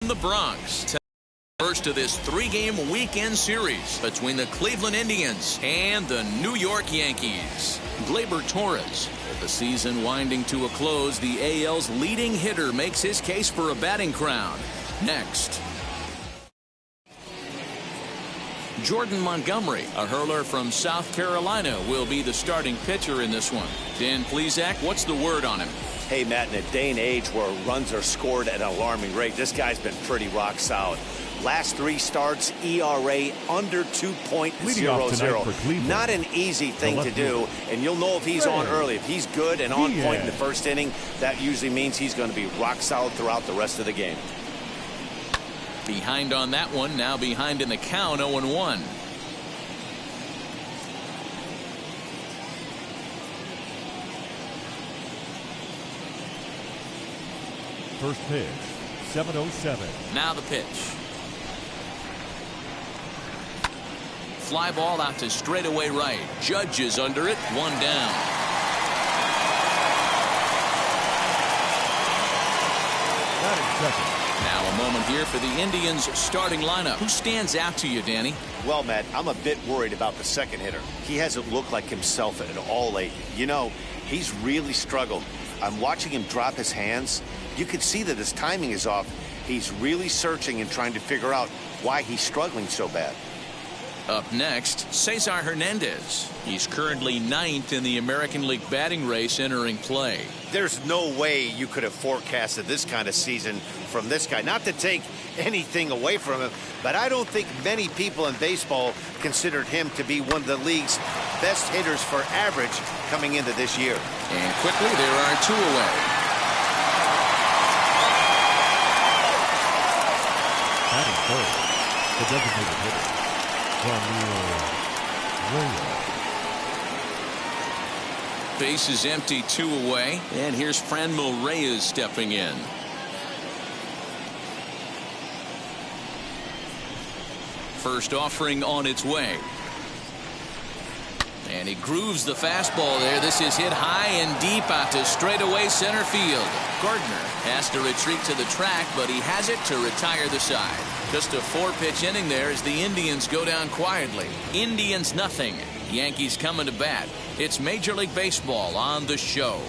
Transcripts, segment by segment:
the Bronx. First of this three-game weekend series between the Cleveland Indians and the New York Yankees. Gleyber Torres. With the season winding to a close, the AL's leading hitter makes his case for a batting crown. Next. Jordan Montgomery, a hurler from South Carolina, will be the starting pitcher in this one. Dan Plesac, what's the word on him? Hey, Matt, in a day and age where runs are scored at an alarming rate, this guy's been pretty rock solid. Last 3 starts, ERA under 2.00. Not an easy thing to do, and you'll know if he's on early. If he's good and on point in the first inning, that usually means he's going to be rock solid throughout the rest of the game. Behind on that one, now behind in the count, 0-1. First pitch, 7:07. Now the pitch. Fly ball out to straightaway right. Judge is under it, 1 down. Batting second. Now a moment here for the Indians starting lineup. Who stands out to you, Danny? Well, Matt, I'm a bit worried about the second hitter. He hasn't looked like himself at all lately. You know, he's really struggled. I'm watching him drop his hands. You can see that his timing is off. He's really searching and trying to figure out why he's struggling so bad. Up next, Cesar Hernandez. He's currently 9th in the American League batting race entering play. There's no way you could have forecasted this kind of season from this guy. Not to take anything away from him, but I don't think many people in baseball considered him to be one of the league's best hitters for average coming into this year. And quickly, there are 2 away. Batting third, the designated hitter, Base is empty, 2 away, and here's Franmil Reyes stepping in. First offering on its way. And he grooves the fastball there. This is hit high and deep out to straightaway center field. Gardner has to retreat to the track, but he has it to retire the side. Just a 4-pitch inning there as the Indians go down quietly. Indians nothing. Yankees coming to bat. It's Major League Baseball on the show.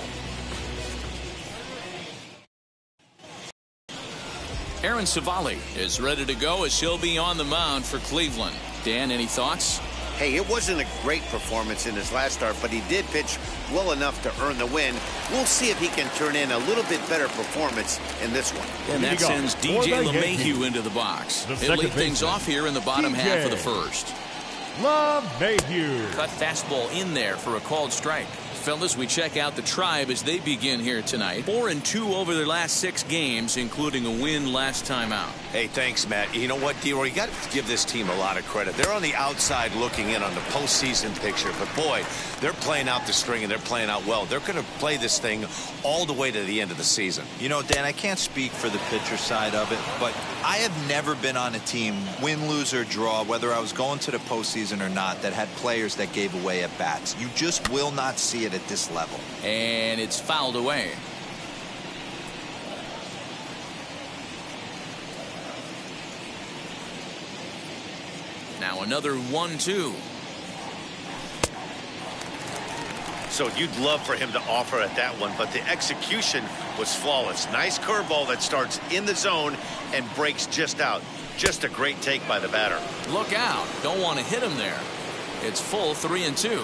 Aaron Civale is ready to go as he'll be on the mound for Cleveland. Dan, any thoughts? Hey, it wasn't a great performance in his last start, but he did pitch well enough to earn the win. We'll see if he can turn in a little bit better performance in this one. And that sends DJ LeMahieu into the box. He'll lead things off here in the bottom half of the first. LeMahieu. Cut fastball in there for a called strike. Fellas, we check out the Tribe as they begin here tonight. 4-2 over their last 6 games, including a win last time out. Hey, thanks, Matt. You know what, D-Roy? You got to give this team a lot of credit. They're on the outside looking in on the postseason picture, but boy, they're playing out the string and they're playing out well. They're going to play this thing all the way to the end of the season. You know, Dan, I can't speak for the pitcher side of it, but I have never been on a team, win, lose, or draw, whether I was going to the postseason or not, that had players that gave away at bats. You just will not see it at this level. And it's fouled away. Now another 1-2. So you'd love for him to offer at that one, but the execution was flawless. Nice curveball that starts in the zone and breaks just out. Just a great take by the batter. Look out. Don't want to hit him there. It's full 3-2.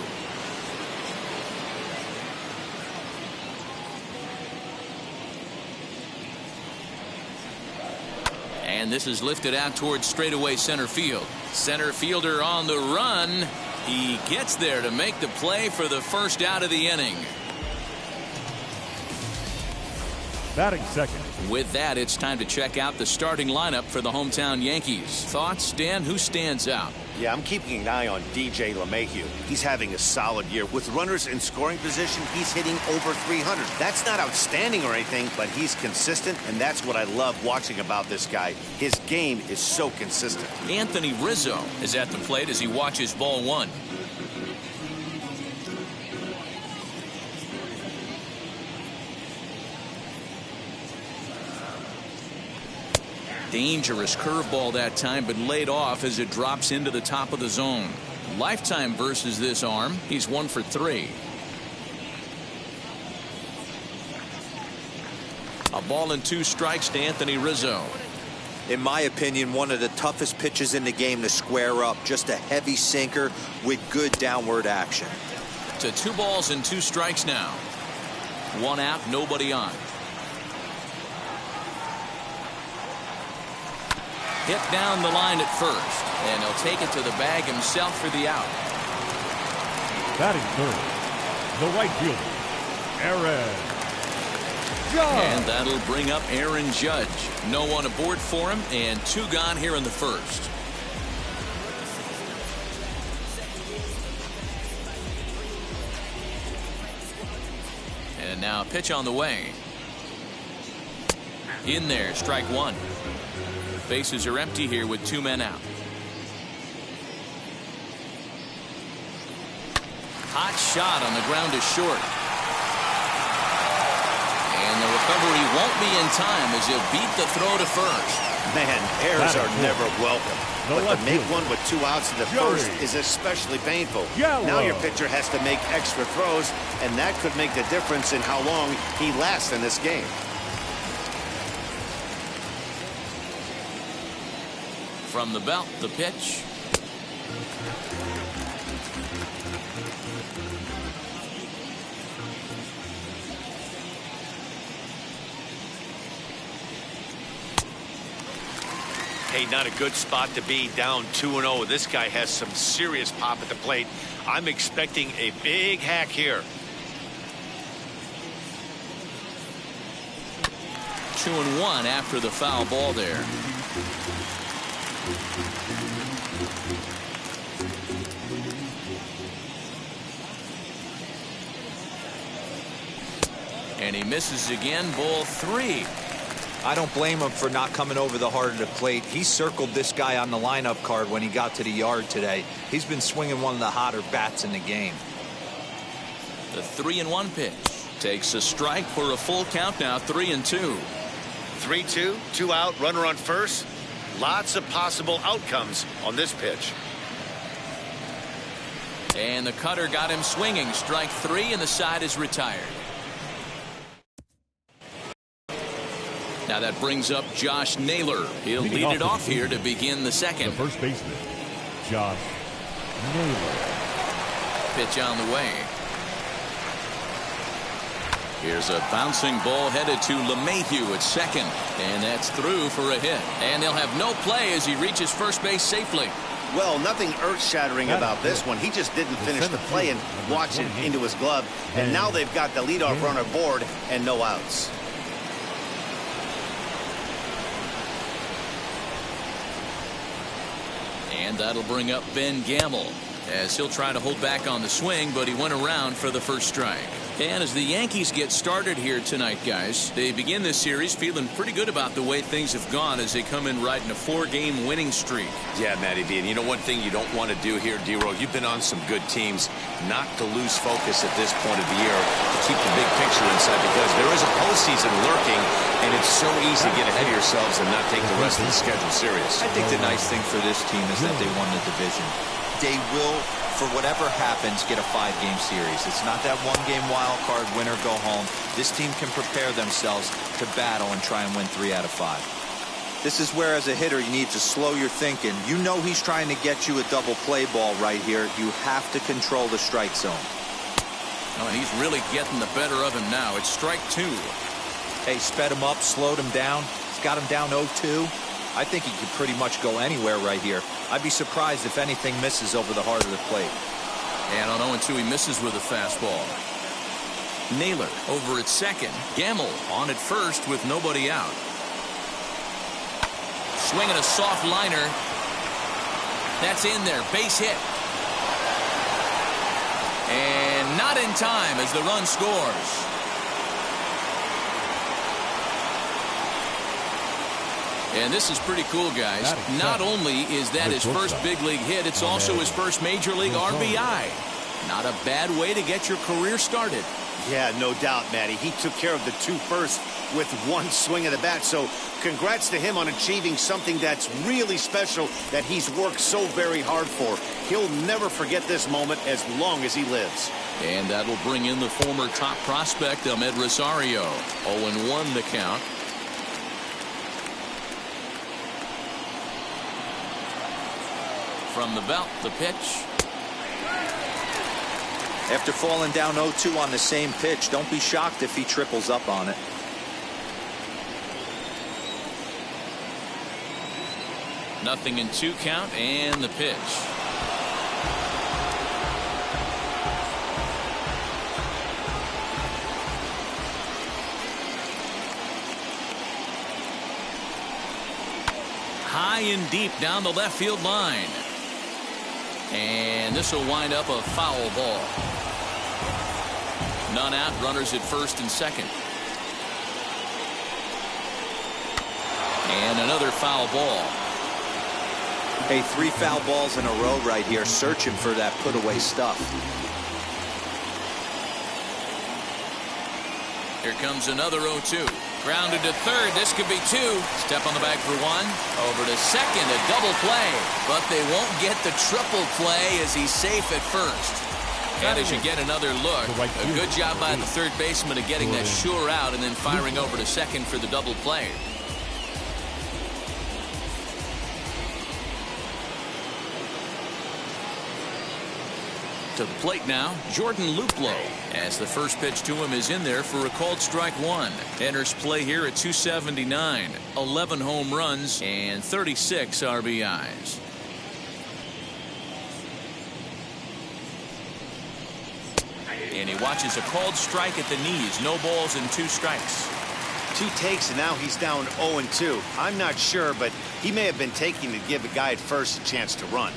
And this is lifted out towards straightaway center field. Center fielder on the run. He gets there to make the play for the first out of the inning. Batting second. With that, it's time to check out the starting lineup for the hometown Yankees. Thoughts, Dan? Who stands out? Yeah, I'm keeping an eye on DJ LeMahieu. He's having a solid year. With runners in scoring position, he's hitting over 300. That's not outstanding or anything, but he's consistent, and that's what I love watching about this guy. His game is so consistent. Anthony Rizzo is at the plate as he watches ball 1. Dangerous curveball that time, but laid off as it drops into the top of the zone. Lifetime versus this arm. He's 1 for 3. A ball and 2 strikes to Anthony Rizzo. In my opinion, one of the toughest pitches in the game to square up. Just a heavy sinker with good downward action. To 2 balls and 2 strikes now. 1 out, nobody on. Hit down the line at first, and he'll take it to the bag himself for the out. Batting third, the right fielder, Aaron Judge. And that'll bring up Aaron Judge. No one aboard for him, and 2 gone here in the first. And now a pitch on the way. In there, strike 1. Bases are empty here with 2 men out. Hot shot on the ground is short. And the recovery won't be in time as he'll beat the throw to first. Man, errors are never welcome. But to make one with 2 outs in the first is especially painful. Now your pitcher has to make extra throws, and that could make the difference in how long he lasts in this game. From the belt, the pitch. Hey, not a good spot to be, down 2-0. This guy has some serious pop at the plate. I'm expecting a big hack here. 2-1 after the foul ball there. And he misses again, ball 3. I don't blame him for not coming over the heart of the plate. He circled this guy on the lineup card when he got to the yard today. He's been swinging one of the hotter bats in the game. The 3-1 pitch takes a strike for a full count now. 3-2. 3-2, 2 out, runner on first. Lots of possible outcomes on this pitch. And the cutter got him swinging. Strike 3, and the side is retired. Now that brings up Josh Naylor. He'll lead it off here to begin the second. The first baseman, Josh Naylor. Pitch on the way. Here's a bouncing ball headed to LeMahieu at second. And that's through for a hit. And they'll have no play as he reaches first base safely. Well, nothing earth-shattering about this one. He just didn't finish the play and watch it into his glove. And now they've got the leadoff runner aboard and no outs. And that'll bring up Ben Gamble as he'll try to hold back on the swing, but he went around for the first strike. And as the Yankees get started here tonight, guys, they begin this series feeling pretty good about the way things have gone as they come in riding a 4-game winning streak. Yeah, Matty B. And you know one thing you don't want to do here, D-Roll, you've been on some good teams, not to lose focus at this point of the year, to keep the big picture inside, because there is a postseason lurking, and it's so easy to get ahead of yourselves and not take the rest of the schedule serious. I think the nice thing for this team is that they won the division. They will, for whatever happens, get a 5-game series. It's not that 1-game wild card, win or go home. This team can prepare themselves to battle and try and win 3 out of 5. This is where, as a hitter, you need to slow your thinking. You know he's trying to get you a double play ball right here. You have to control the strike zone. Oh, he's really getting the better of him now. It's strike 2. Hey, sped him up, slowed him down. He's got him down 0-2. I think he could pretty much go anywhere right here. I'd be surprised if anything misses over the heart of the plate. And on 0-2, he misses with a fastball. Naylor over at second. Gamble on at first with nobody out. Swinging a soft liner. That's in there. Base hit. And not in time as the run scores. And this is pretty cool, guys. Not only is that his first big league hit, it's also his first major league RBI. Not a bad way to get your career started. Yeah, no doubt, Matty. He took care of the 2 first with one swing of the bat. So congrats to him on achieving something that's really special that he's worked so very hard for. He'll never forget this moment as long as he lives. And that'll bring in the former top prospect, Ahmed Rosario. 0-1 the count. From the belt, the pitch. After falling down 0-2 on the same pitch, don't be shocked if he triples up on it. Nothing in 2 count, and the pitch. High and deep down the left field line. And this will wind up a foul ball. None out, runners at first and second. And another foul ball. Hey, 3 foul balls in a row right here, searching for that put-away stuff. Here comes another 0-2. Grounded to third. This could be 2. Step on the bag for 1. Over to second. A double play. But they won't get the triple play as he's safe at first. And as you get another look, a good job by the third baseman of getting that sure out and then firing over to second for the double play. To the plate now, Jordan Luplow, as the first pitch to him is in there for a called strike 1. Enters play here at 279, 11 home runs and 36 RBIs. And he watches a called strike at the knees. No balls and 2 strikes. 2 takes, and now he's down 0-2. I'm not sure, but he may have been taking to give a guy at first a chance to run.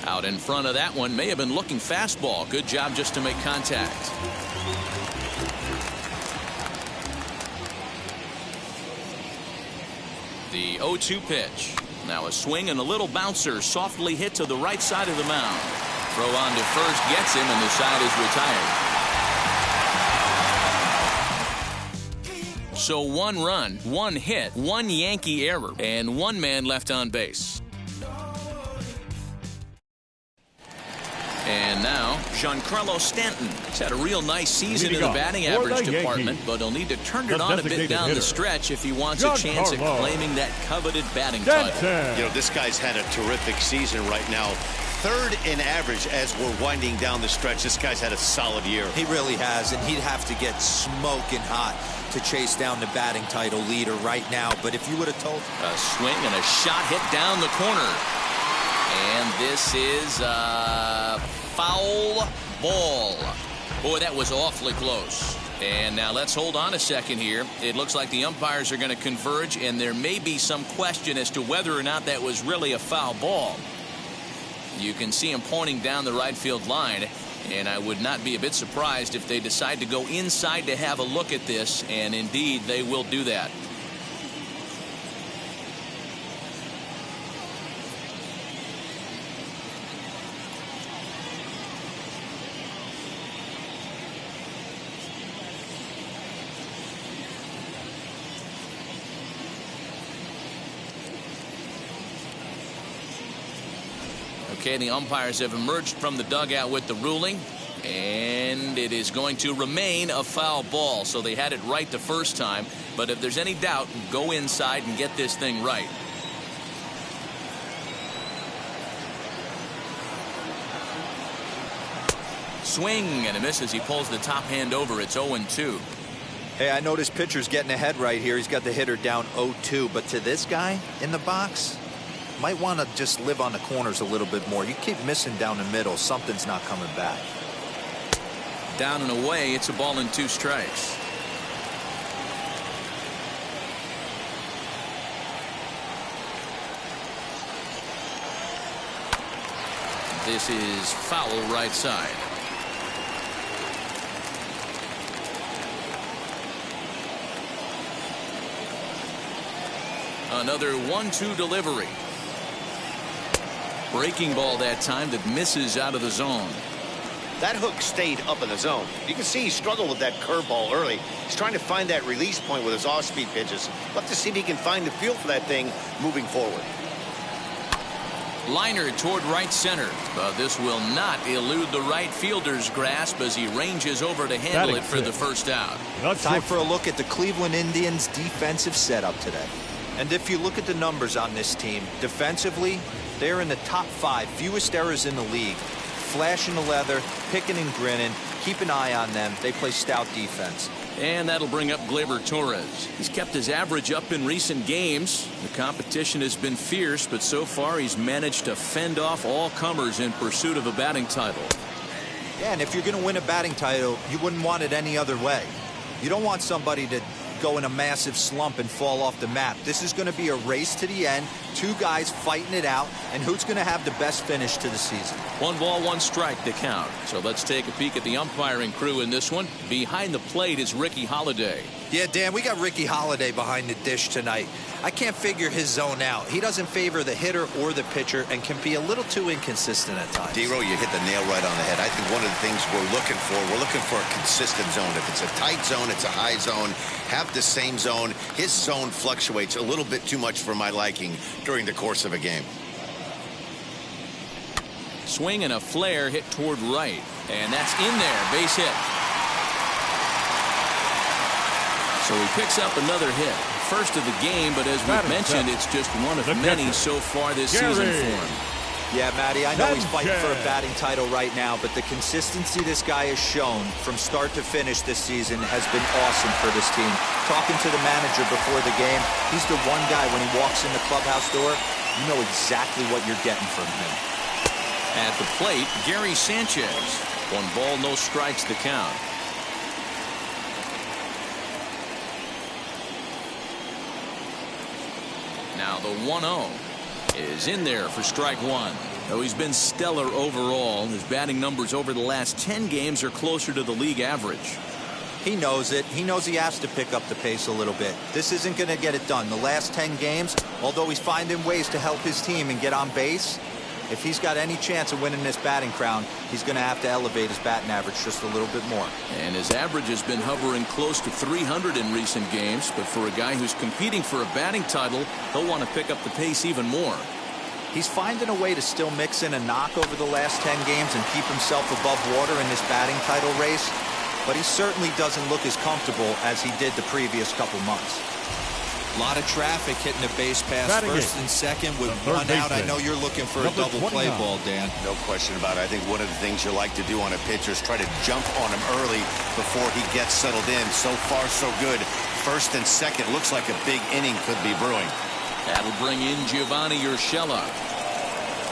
Out in front of that one, may have been looking fastball. Good job just to make contact. The 0-2 pitch. Now a swing and a little bouncer softly hit to the right side of the mound. Throw on to first gets him, and the side is retired. So 1 run, 1 hit, 1 Yankee error, and 1 man left on base. And now, Giancarlo Stanton. He's had a real nice season in the batting average department, but he'll need to turn it on a bit down the stretch if he wants a chance at claiming that coveted batting title. You know, this guy's had a terrific season right now. 3rd in average as we're winding down the stretch. This guy's had a solid year. He really has, and he'd have to get smoking hot to chase down the batting title leader right now. But if you would have told... A swing and a shot hit down the corner. And this is a foul ball. Boy, that was awfully close. And now let's hold on a second here. It looks like the umpires are going to converge, and there may be some question as to whether or not that was really a foul ball. You can see him pointing down the right field line, and I would not be a bit surprised if they decide to go inside to have a look at this, and indeed they will do that. Okay, the umpires have emerged from the dugout with the ruling, and it is going to remain a foul ball. So they had it right the first time, but if there's any doubt, go inside and get this thing right. Swing and a miss as he pulls the top hand over. It's 0-2. Hey, I noticed pitcher's getting ahead right here. He's got the hitter down 0-2, but to this guy in the box, might want to just live on the corners a little bit more. You keep missing down the middle, something's not coming back. Down and away, it's a ball and 2 strikes. This is foul right side. Another 1-2 delivery. Breaking ball that time that misses out of the zone. That hook stayed up in the zone. You can see he struggled with that curveball early. He's trying to find that release point with his off-speed pitches. We'll have to see if he can find the feel for that thing moving forward. Liner toward right center, but this will not elude the right fielder's grasp as he ranges over to handle it for the first out. Time for a look at the Cleveland Indians' defensive setup today. And if you look at the numbers on this team, defensively, they're in the top 5 fewest errors in the league. Flashing the leather, picking and grinning, keep an eye on them. They play stout defense. And that'll bring up Gleyber Torres. He's kept his average up in recent games. The competition has been fierce, but so far he's managed to fend off all comers in pursuit of a batting title. Yeah, and if you're going to win a batting title, you wouldn't want it any other way. You don't want somebody to go in a massive slump and fall off the map. This is going to be a race to the end. 2 guys fighting it out, and who's going to have the best finish to the season? 1 ball, 1 strike to count. So let's take a peek at the umpiring crew in this one. Behind the plate is Ricky Holiday. Yeah, Dan, we got Ricky Holiday behind the dish tonight. I can't figure his zone out. He doesn't favor the hitter or the pitcher and can be a little too inconsistent at times. D-Row, you hit the nail right on the head. I think one of the things we're looking for a consistent zone. If it's a tight zone, it's a high zone. Have the same zone. His zone fluctuates a little bit too much for my liking during the course of a game. Swing and a flare hit toward right. And that's in there. Base hit. So he picks up another hit. First of the game, but as we've mentioned, it's just one of many so far this season for him. Yeah, Matty, I know he's fighting for a batting title right now, but the consistency this guy has shown from start to finish this season has been awesome for this team. Talking to the manager before the game, he's the one guy when he walks in the clubhouse door, you know exactly what you're getting from him. At the plate, Gary Sanchez. 1 ball, no strikes to count. Now the 1-0 is in there for strike 1. Though he's been stellar overall, his batting numbers over the last 10 games are closer to the league average. He knows it. He knows he has to pick up the pace a little bit. This isn't going to get it done. The last 10 games, although he's finding ways to help his team and get on base, if he's got any chance of winning this batting crown, he's going to have to elevate his batting average just a little bit more. And his average has been hovering close to 300 in recent games, but for a guy who's competing for a batting title, he'll want to pick up the pace even more. He's finding a way to still mix in a knock over the last 10 games and keep himself above water in this batting title race, but he certainly doesn't look as comfortable as he did the previous couple months. A lot of traffic hitting the base pass first and second with 1 out. I know you're looking for a double play ball, Dan. No question about it. I think one of the things you like to do on a pitcher is try to jump on him early before he gets settled in. So far, so good. First and second looks like a big inning could be brewing. That'll bring in Giovanni Urshela.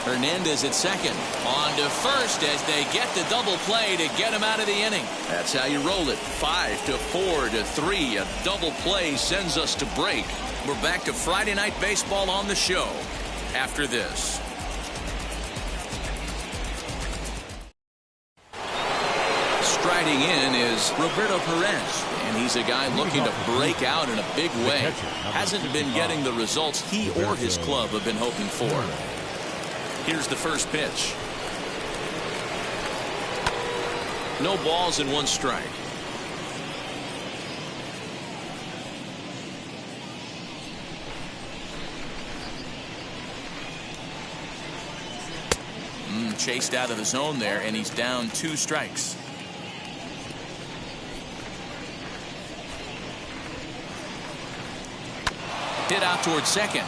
Hernandez at second. On to first as they get the double play to get him out of the inning. That's how you roll it. 5 to 4 to 3. A double play sends us to break. We're back to Friday Night Baseball on the show after this. Striding in is Roberto Perez, and he's a guy looking to break out in a big way. Hasn't been getting the results he or his club have been hoping for. Here's the first pitch. No balls and 1 strike. Chased out of the zone there, and he's down 2 strikes. Hit out toward second.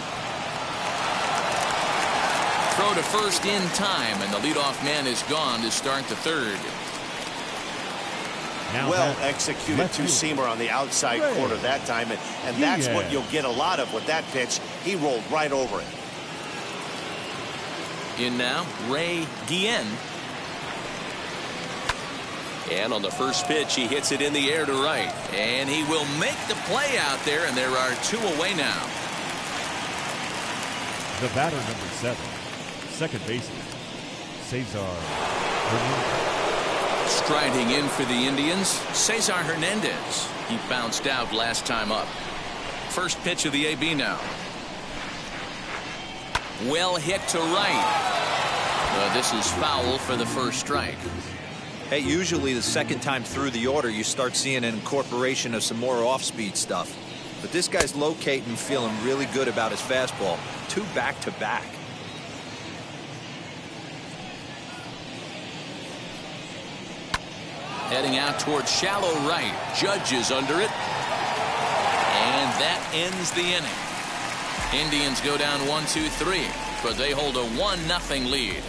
Throw to first in time, and the leadoff man is gone to start the third. Well executed two-seamer on the outside corner that time, and that's what you'll get a lot of with that pitch. He rolled right over it. In now, Ray Guillen. And on the first pitch, he hits it in the air to right. And he will make the play out there, and there are 2 away now. The batter, number 7, second baseman, Cesar Hernandez. Striding in for the Indians, Cesar Hernandez. He bounced out last time up. First pitch of the AB now. Well hit to right. This is foul for the first strike. Hey, usually the second time through the order, you start seeing an incorporation of some more off-speed stuff. But this guy's locating, feeling really good about his fastball. 2 back-to-back. Heading out towards shallow right. Judge is under it. And that ends the inning. Indians go down 1-2-3, but they hold a 1-0 lead.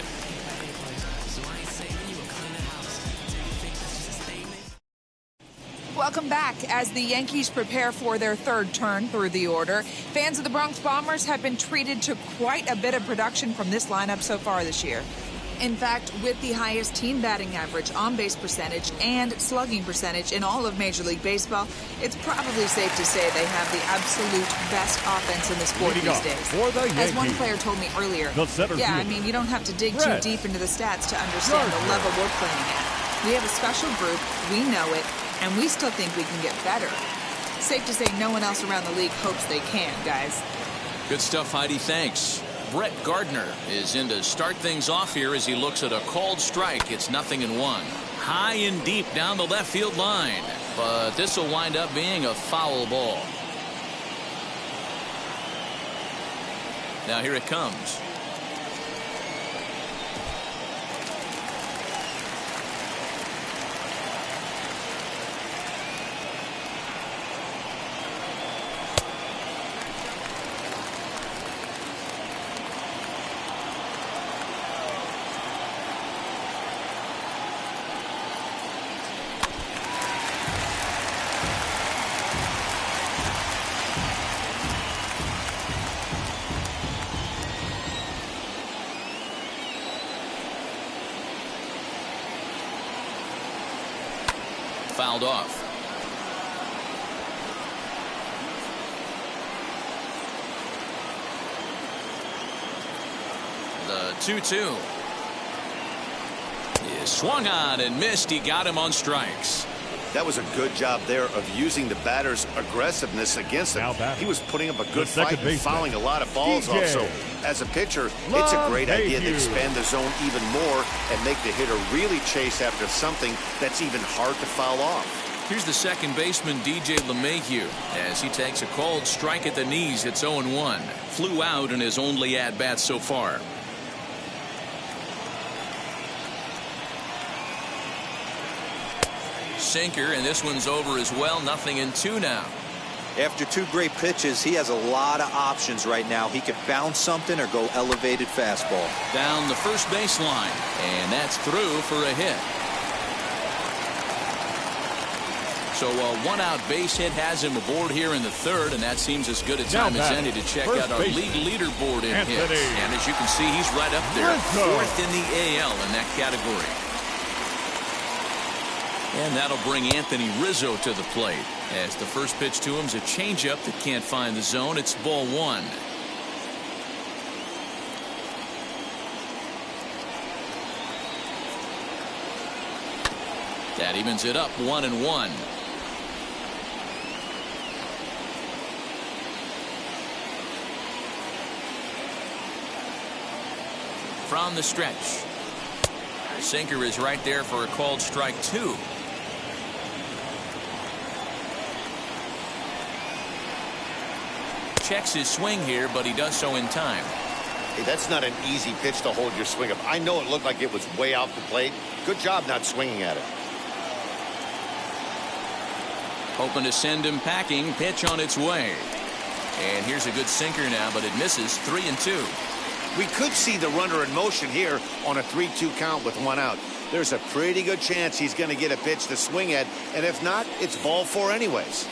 Welcome back. As the Yankees prepare for their third turn through the order, fans of the Bronx Bombers have been treated to quite a bit of production from this lineup so far this year. In fact, with the highest team batting average, on-base percentage, and slugging percentage in all of Major League Baseball, it's probably safe to say they have the absolute best offense in the sport these days. As one player told me earlier, I mean, you don't have to dig too deep into the stats to understand the level we're playing at. We have a special group, we know it, and we still think we can get better. Safe to say no one else around the league hopes they can, guys. Good stuff, Heidi. Thanks. Brett Gardner is in to start things off here as he looks at a called strike. It's 0-1. High and deep down the left field line. But this will wind up being a foul ball. Now here it comes. Fouled off. The 2-2 is swung on and missed. He got him on strikes. That was a good job there of using the batter's aggressiveness against him. He was putting up a good fight and fouling a lot of balls off. So as a pitcher, it's a great idea to expand the zone even more and make the hitter really chase after something that's even hard to foul off. Here's the second baseman, DJ LeMahieu, as he takes a called strike at the knees. It's 0-1. Flew out in his only at-bat so far. Sinker, and this one's over as well. 0-2 now. After 2 great pitches, he has a lot of options right now. He could bounce something or go elevated fastball. Down the first baseline, and that's through for a hit. So a 1-out base hit has him aboard here in the third, and that seems as good a time as any to check out our league leaderboard in hits. And as you can see, he's right up there, 4th in the AL in that category. And that'll bring Anthony Rizzo to the plate, as the first pitch to him's a changeup that can't find the zone. It's ball 1. That evens it up 1-1. From the stretch, sinker is right there for a called strike 2. Checks his swing here, but he does so in time. Hey, that's not an easy pitch to hold your swing up. I know it looked like it was way off the plate. Good job not swinging at it. Hoping to send him packing. Pitch on its way. And here's a good sinker now, but it misses. 3-2. We could see the runner in motion here on a 3-2 count with 1 out. There's a pretty good chance he's going to get a pitch to swing at, and if not, it's ball 4 anyways.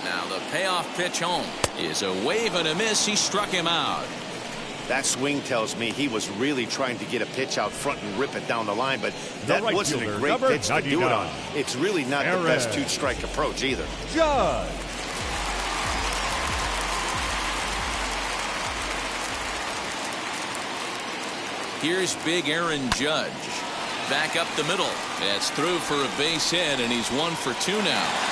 Now the payoff pitch home is a wave and a miss. He struck him out. That swing tells me he was really trying to get a pitch out front and rip it down the line, but that wasn't a great pitch to do it on. It's really not the best 2-strike approach either. Judge. Here's big Aaron Judge. Back up the middle. That's through for a base hit, and he's 1 for 2 now.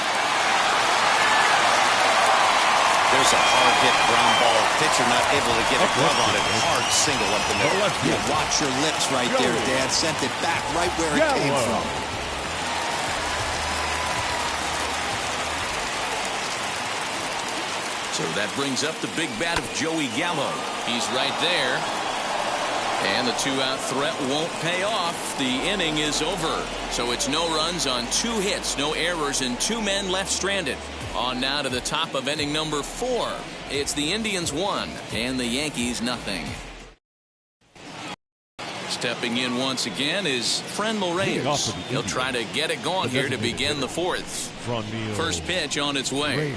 There's a hard-hit ground ball. Pitcher not able to get a glove on it. Hard single up the middle. Yeah, watch your lips right there, Dad. Sent it back right where it came from. So that brings up the big bat of Joey Gallo. He's right there. And the two-out threat won't pay off. The inning is over. So it's no runs on 2 hits, no errors, and 2 men left stranded. On now to the top of inning number 4. It's the Indians 1 and the Yankees nothing. Stepping in once again is Franmil Reyes. He'll try to get it going here to begin the 4th. First pitch on its way.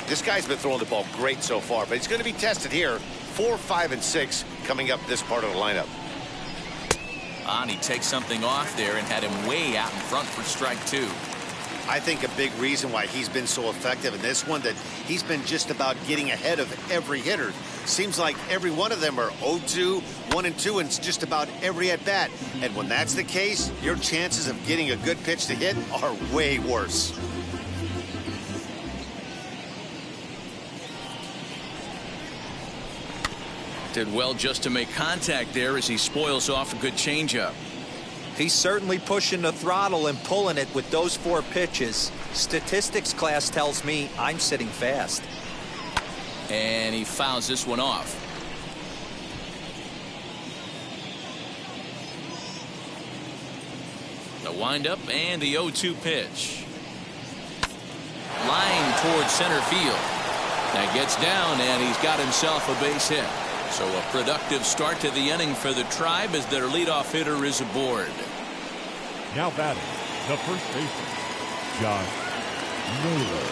This guy's been throwing the ball great so far, but he's going to be tested here. 4, 5, and 6 coming up this part of the lineup. And he takes something off there and had him way out in front for strike 2. I think a big reason why he's been so effective in this one, that he's been just about getting ahead of every hitter. Seems like every one of them are 0-2, 1-2, and just about every at-bat. And when that's the case, your chances of getting a good pitch to hit are way worse. Did well just to make contact there as he spoils off a good changeup. He's certainly pushing the throttle and pulling it with those 4 pitches. Statistics class tells me I'm sitting fast. And he fouls this one off. The windup and the 0-2 pitch. Line towards center field. That gets down, and he's got himself a base hit. So a productive start to the inning for the Tribe as their leadoff hitter is aboard. Now batting, the first baseman, Josh Naylor.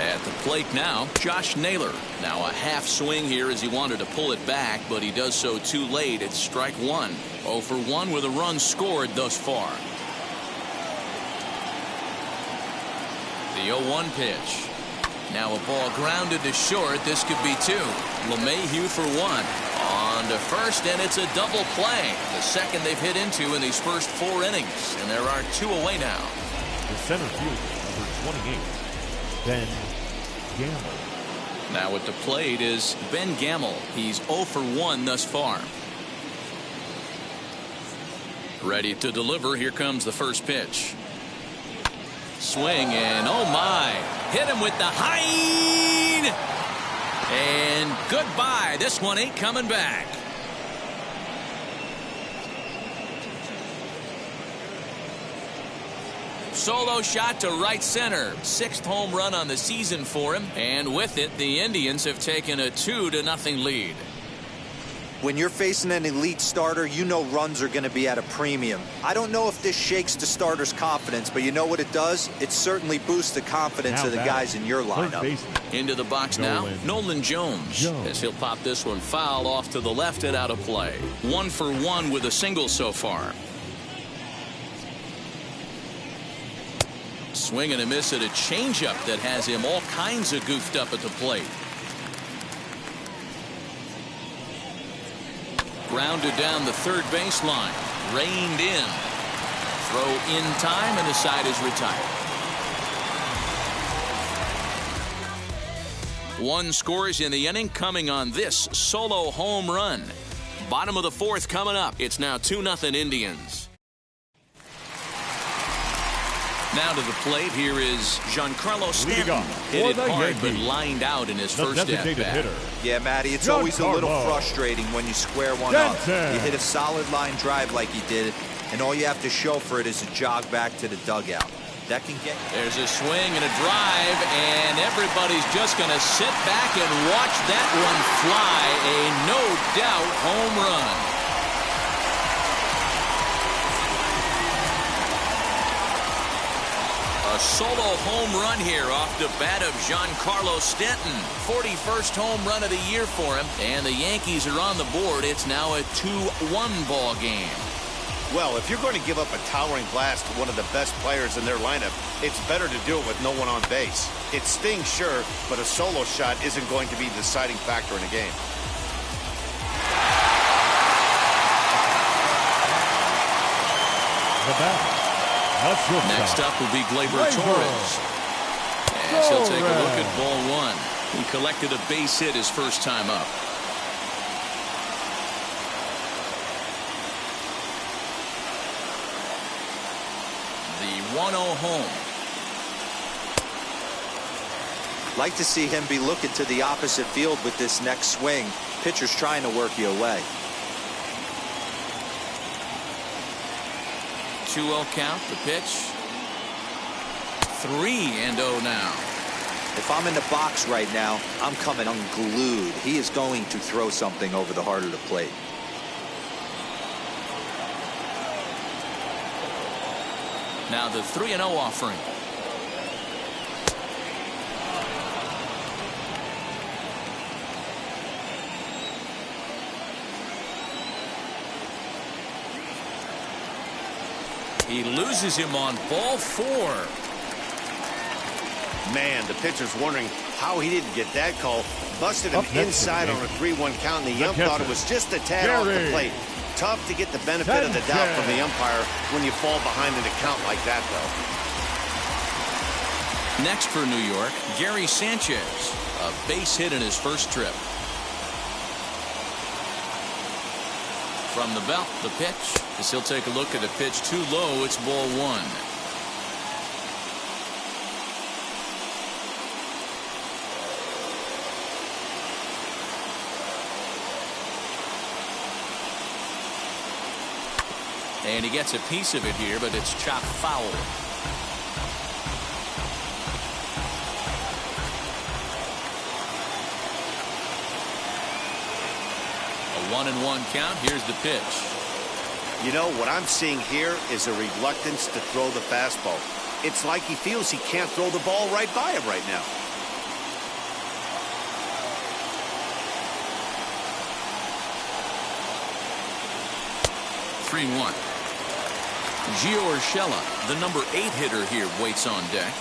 At the plate now, Josh Naylor. Now a half swing here as he wanted to pull it back, but he does so too late. It's strike 1. 0 for 1 with a run scored thus far. The 0-1 pitch. Now a ball grounded to short. This could be 2. LeMahieu for 1. On to first, and it's a double play. The second they've hit into in these first 4 innings. And there are 2 away now. The center fielder, number 28, Ben Gamble. Now at the plate is Ben Gamble. He's 0 for 1 thus far. Ready to deliver. Here comes the first pitch. Swing, and oh my. Hit him with the hide. And goodbye. This one ain't coming back. Solo shot to right center. 6th home run on the season for him. And with it, the Indians have taken a 2-0 lead. When you're facing an elite starter, you know runs are going to be at a premium. I don't know if this shakes the starter's confidence, but you know what it does? It certainly boosts the confidence of the guys in your lineup. Into the box now, Nolan Jones. As he'll pop this one foul off to the left and out of play. 1 for 1 with a single so far. Swing and a miss at a changeup that has him all kinds of goofed up at the plate. Grounded down the third baseline. Reined in. Throw in time, and the side is retired. 1 scores in the inning coming on this solo home run. Bottom of the 4th coming up. It's now 2-0 Indians. Now to the plate, here is Giancarlo Stanton. Hit it hard, but lined out in his first at-bat. Yeah, Matty, it's always a little frustrating when you square one up. You hit a solid line drive like he did, and all you have to show for it is a jog back to the dugout. That can get... There's a swing and a drive, and everybody's just going to sit back and watch that one fly. A no-doubt home run. A solo home run here off the bat of Giancarlo Stanton. 41st home run of the year for him. And the Yankees are on the board. It's now a 2-1 ball game. Well, if you're going to give up a towering blast to one of the best players in their lineup, it's better to do it with no one on base. It stings, sure, but a solo shot isn't going to be the deciding factor in a game. The bat. Next up will be Gleyber Torres. And he'll take a look at ball one. He collected a base hit his first time up. The 1-0 home. Like to see him be looking to the opposite field with this next swing. Pitcher's trying to work you away. 2-0 count, the pitch. 3-0 now. If I'm in the box right now, I'm coming unglued. He is going to throw something over the heart of the plate. Now the 3-0 offering. He loses him on ball 4. Man, the pitcher's wondering how he didn't get that call. Busted him inside on a 3-1 count, and the ump thought it was just a tad off the plate. Tough to get the benefit of the doubt from the umpire when you fall behind in a count like that, though. Next for New York, Gary Sanchez. A base hit in his first trip. From the belt, the pitch. As he'll take a look at a pitch too low, it's ball 1. And he gets a piece of it here, but it's chopped foul. A 1-1 count. Here's the pitch. You know, what I'm seeing here is a reluctance to throw the fastball. It's like he feels he can't throw the ball right by him right now. (3-1). Gio Urshela, the number 8 hitter here, waits on deck.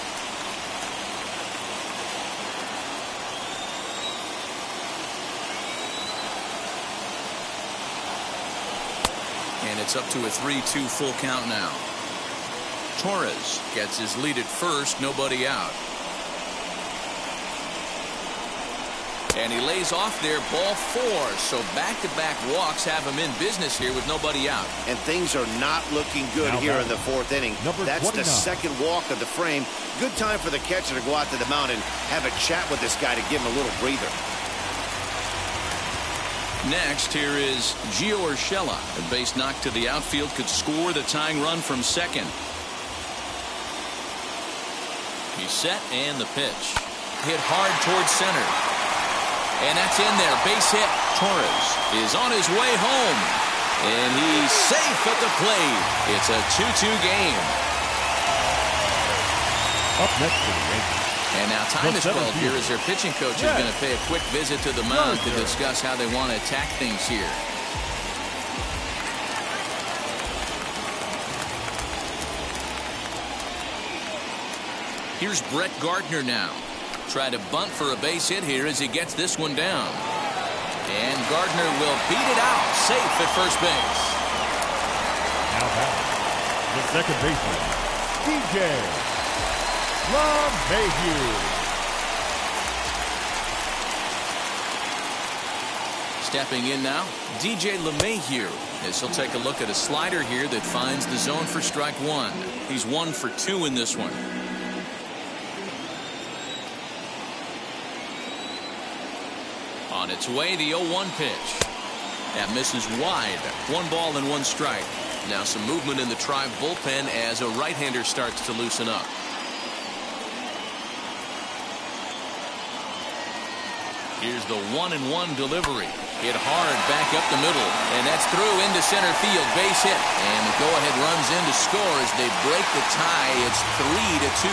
And it's up to a 3-2 full count now. Torres gets his lead at first, nobody out. And he lays off there, ball 4. So back-to-back walks have him in business here with nobody out. And things are not looking good here in the 4th inning. That's 29. the second walk of the frame. Good time for the catcher to go out to the mound and have a chat with this guy to give him a little breather. Next, here is Gio Urshela. A base knock to the outfield could score the tying run from second. He's set, and the pitch. Hit hard towards center. And that's in there. Base hit. Torres is on his way home. And he's safe at the plate. It's a 2-2 game. Up next for the Yankees. And now time is called here as their pitching coach is going to pay a quick visit to the mound to discuss how they want to attack things here. Here's Brett Gardner now. Try to bunt for a base hit here as he gets this one down. And Gardner will beat it out. Safe at first base. Now back, the second baseman, DJ LeMahieu. Stepping in now, DJ LeMahieu, as he'll take a look at a slider here that finds the zone for strike 1. He's 1 for 2 in this one. On its way, the 0-1 pitch. That misses wide. 1 ball and 1 strike. Now some movement in the Tribe bullpen as a right-hander starts to loosen up. Here's the 1-1 delivery. Hit hard back up the middle. And that's through into center field. Base hit. And the go-ahead runs in to score as they break the tie. It's 3-2.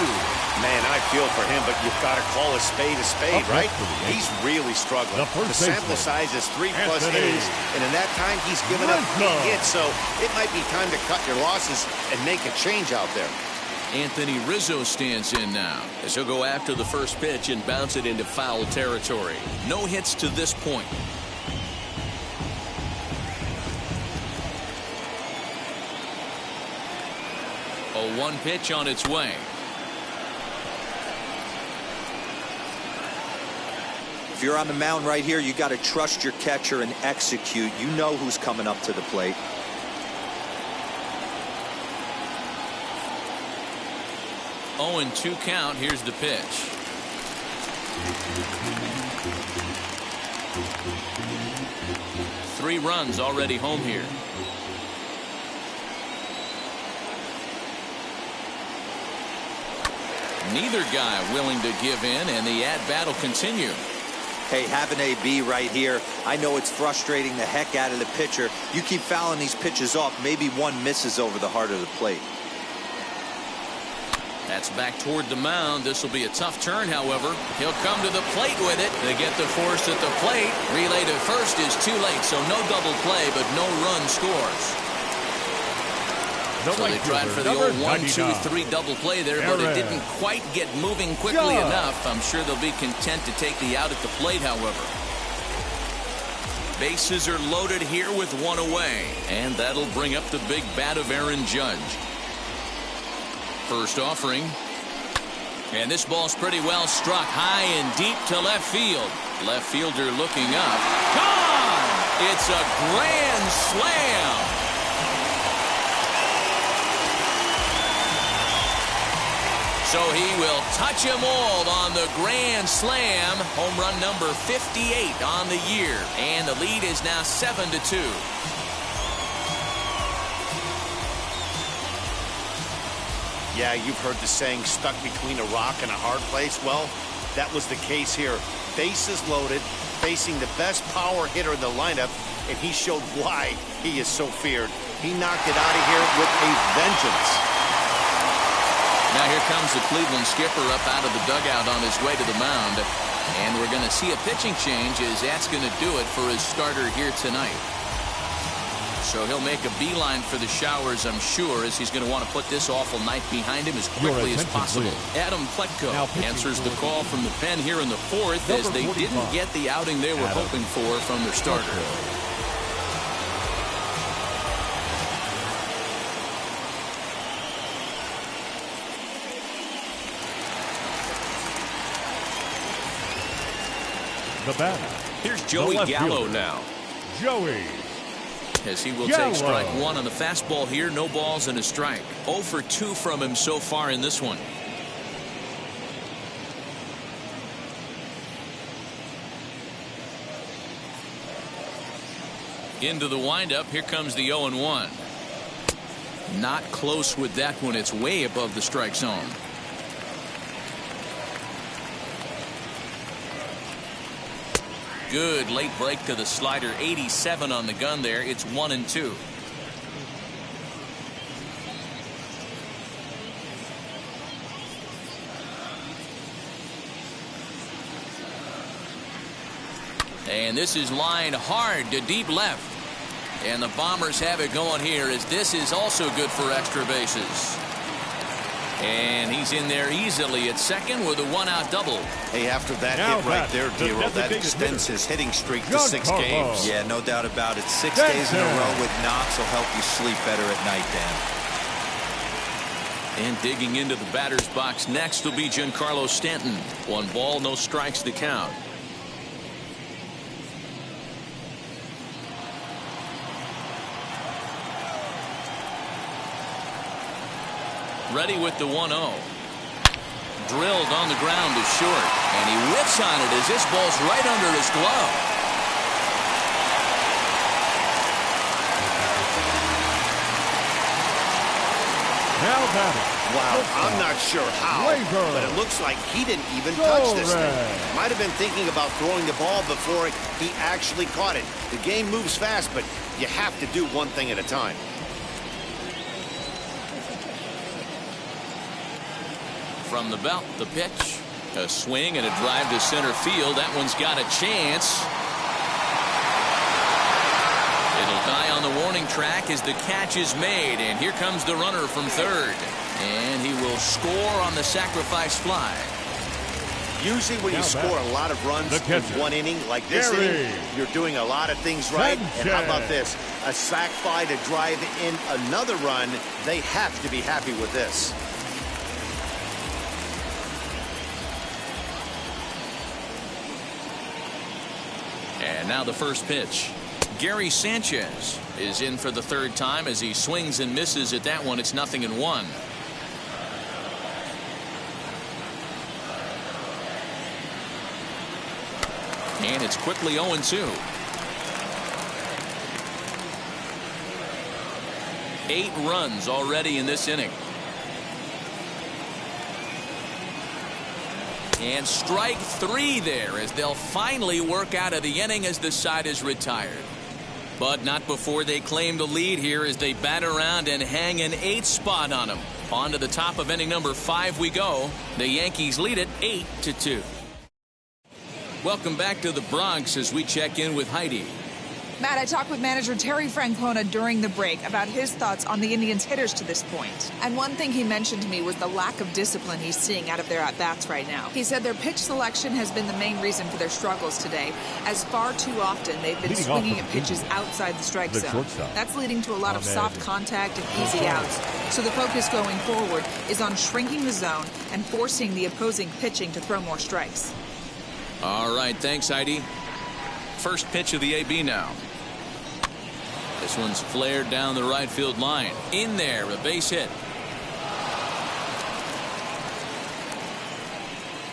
Man, I feel for him, but you've got to call a spade, right? He's really struggling. The sample size is 3+ innings, and in that time, he's given up 8 hits. So it might be time to cut your losses and make a change out there. Anthony Rizzo stands in now as he'll go after the first pitch and bounce it into foul territory. No hits to this point. A 1 pitch on its way. you're on the mound right here, you got to trust your catcher and execute. You know who's coming up to the plate. Oh, and 2 count. Here's the pitch. Three runs already home here. Neither guy willing to give in, and the at-bat will continue. Hey, have an AB right here. I know it's frustrating the heck out of the pitcher. You keep fouling these pitches off, maybe one misses over the heart of the plate. That's back toward the mound. This will be a tough turn, however. He'll come to the plate with it. They get the force at the plate. Relay to first is too late, so no double play, but no run scores. So they tried for the old 1-2-3 double play there, but it didn't quite get moving quickly enough. I'm sure they'll be content to take the out at the plate, however. Bases are loaded here with 1 away, and that'll bring up the big bat of Aaron Judge. First offering. And this ball's pretty well struck high and deep to left field. Left fielder looking up. Gone! It's a grand slam. So he will touch them all on the grand slam. Home run number 58 on the year. And the lead is now 7-2. Yeah, you've heard the saying, stuck between a rock and a hard place. Well, that was the case here. Bases loaded, facing the best power hitter in the lineup, and he showed why he is so feared. He knocked it out of here with a vengeance. Now here comes the Cleveland skipper up out of the dugout on his way to the mound. And we're going to see a pitching change, as that's going to do it for his starter here tonight. So he'll make a beeline for the showers, I'm sure, as he's going to want to put this awful night behind him as quickly as possible. Adam Plechtko answers the call from the pen here in the 4th, as they didn't get the outing they were hoping for from their starter. The batter. Here's Joey Gallo now. Joey. As he will take strike 1 on the fastball here. No balls and a strike. 0 for 2 from him so far in this one. Into the windup. Here comes the 0-1. Not close with that one. It's way above the strike zone. Good late break to the slider. 87 on the gun there. It's 1-2. And this is lined hard to deep left. And the Bombers have it going here, as this is also good for extra bases. And he's in there easily at second with a 1-out double. Hey, after that hit right there, Dero, that extends his hitting streak to 6 games. Yeah, no doubt about it. 6 days in a row with knocks will help you sleep better at night, Dan. And digging into the batter's box next will be Giancarlo Stanton. 1 ball, no strikes to count. Ready with the 1-0. Drilled on the ground to short. And he whips on it as this ball's right under his glove. Now batting. Wow, I'm not sure how, but it looks like he didn't even touch this thing. Might have been thinking about throwing the ball before he actually caught it. The game moves fast, but you have to do one thing at a time. From the belt, the pitch. A swing and a drive to center field. That one's got a chance. It'll die on the warning track as the catch is made. And here comes the runner from third. And he will score on the sacrifice fly. Usually when you score a lot of runs in 1 inning, like this inning, you're doing a lot of things right. And how about this? A sac fly to drive in another run. They have to be happy with this. And now the first pitch. Gary Sanchez is in for the third time as he swings and misses at that one. It's 0-1. And it's quickly 0-2. 8 runs already in this inning. And strike 3 there as they'll finally work out of the inning as the side is retired. But not before they claim the lead here as they bat around and hang an 8th spot on them. On to the top of inning number 5 we go. The Yankees lead it 8-2. Welcome back to the Bronx as we check in with Heidi. Matt, I talked with manager Terry Francona during the break about his thoughts on the Indians' hitters to this point. And one thing he mentioned to me was the lack of discipline he's seeing out of their at-bats right now. He said their pitch selection has been the main reason for their struggles today, as far too often they've been swinging at pitches outside the strike zone. That's leading to a lot of soft contact and easy outs. So the focus going forward is on shrinking the zone and forcing the opposing pitching to throw more strikes. All right, thanks, Heidi. First pitch of the AB now. This one's flared down the right field line. In there, a base hit.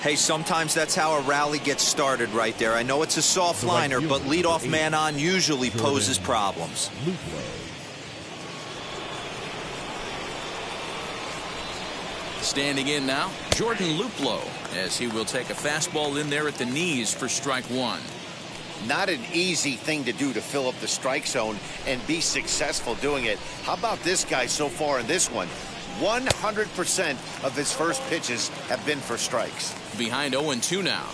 Hey, sometimes that's how a rally gets started right there. I know it's a soft liner, but leadoff man on usually poses problems. Standing in now, Jordan Luplow, as he will take a fastball in there at the knees for strike 1. Not an easy thing to do to fill up the strike zone and be successful doing it. How about this guy so far in this one? 100% of his first pitches have been for strikes. Behind 0-2 now.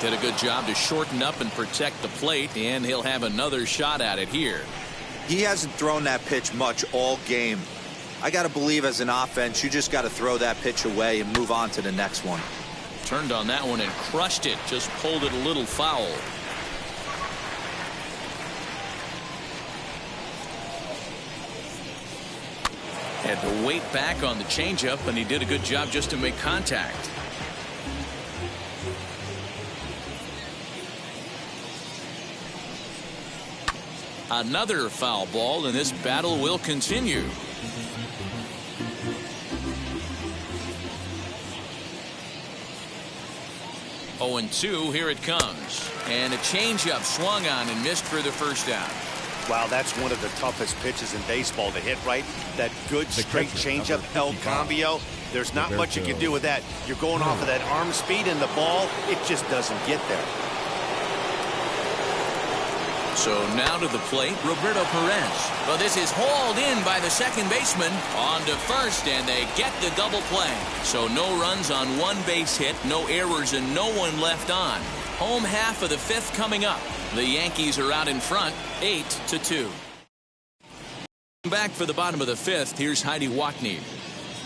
Did a good job to shorten up and protect the plate, and he'll have another shot at it here. He hasn't thrown that pitch much all game. I got to believe as an offense, you just got to throw that pitch away and move on to the next one. Turned on that one and crushed it. Just pulled it a little foul. Had to wait back on the changeup, and he did a good job just to make contact. Another foul ball, and this battle will continue. Oh, and 2, here it comes. And a changeup swung on and missed for the first down. Wow, that's one of the toughest pitches in baseball to hit, right? That good straight changeup, El Cambio. There's not much you can do with that. You're going off of that arm speed, and the ball, it just doesn't get there. So now to the plate, Roberto Perez. Well, this is hauled in by the second baseman. On to first, and they get the double play. So no runs on one base hit, no errors, and no one left on. Home half of the 5th coming up. The Yankees are out in front, 8-2. Back for the bottom of the 5th, here's Heidi Watney.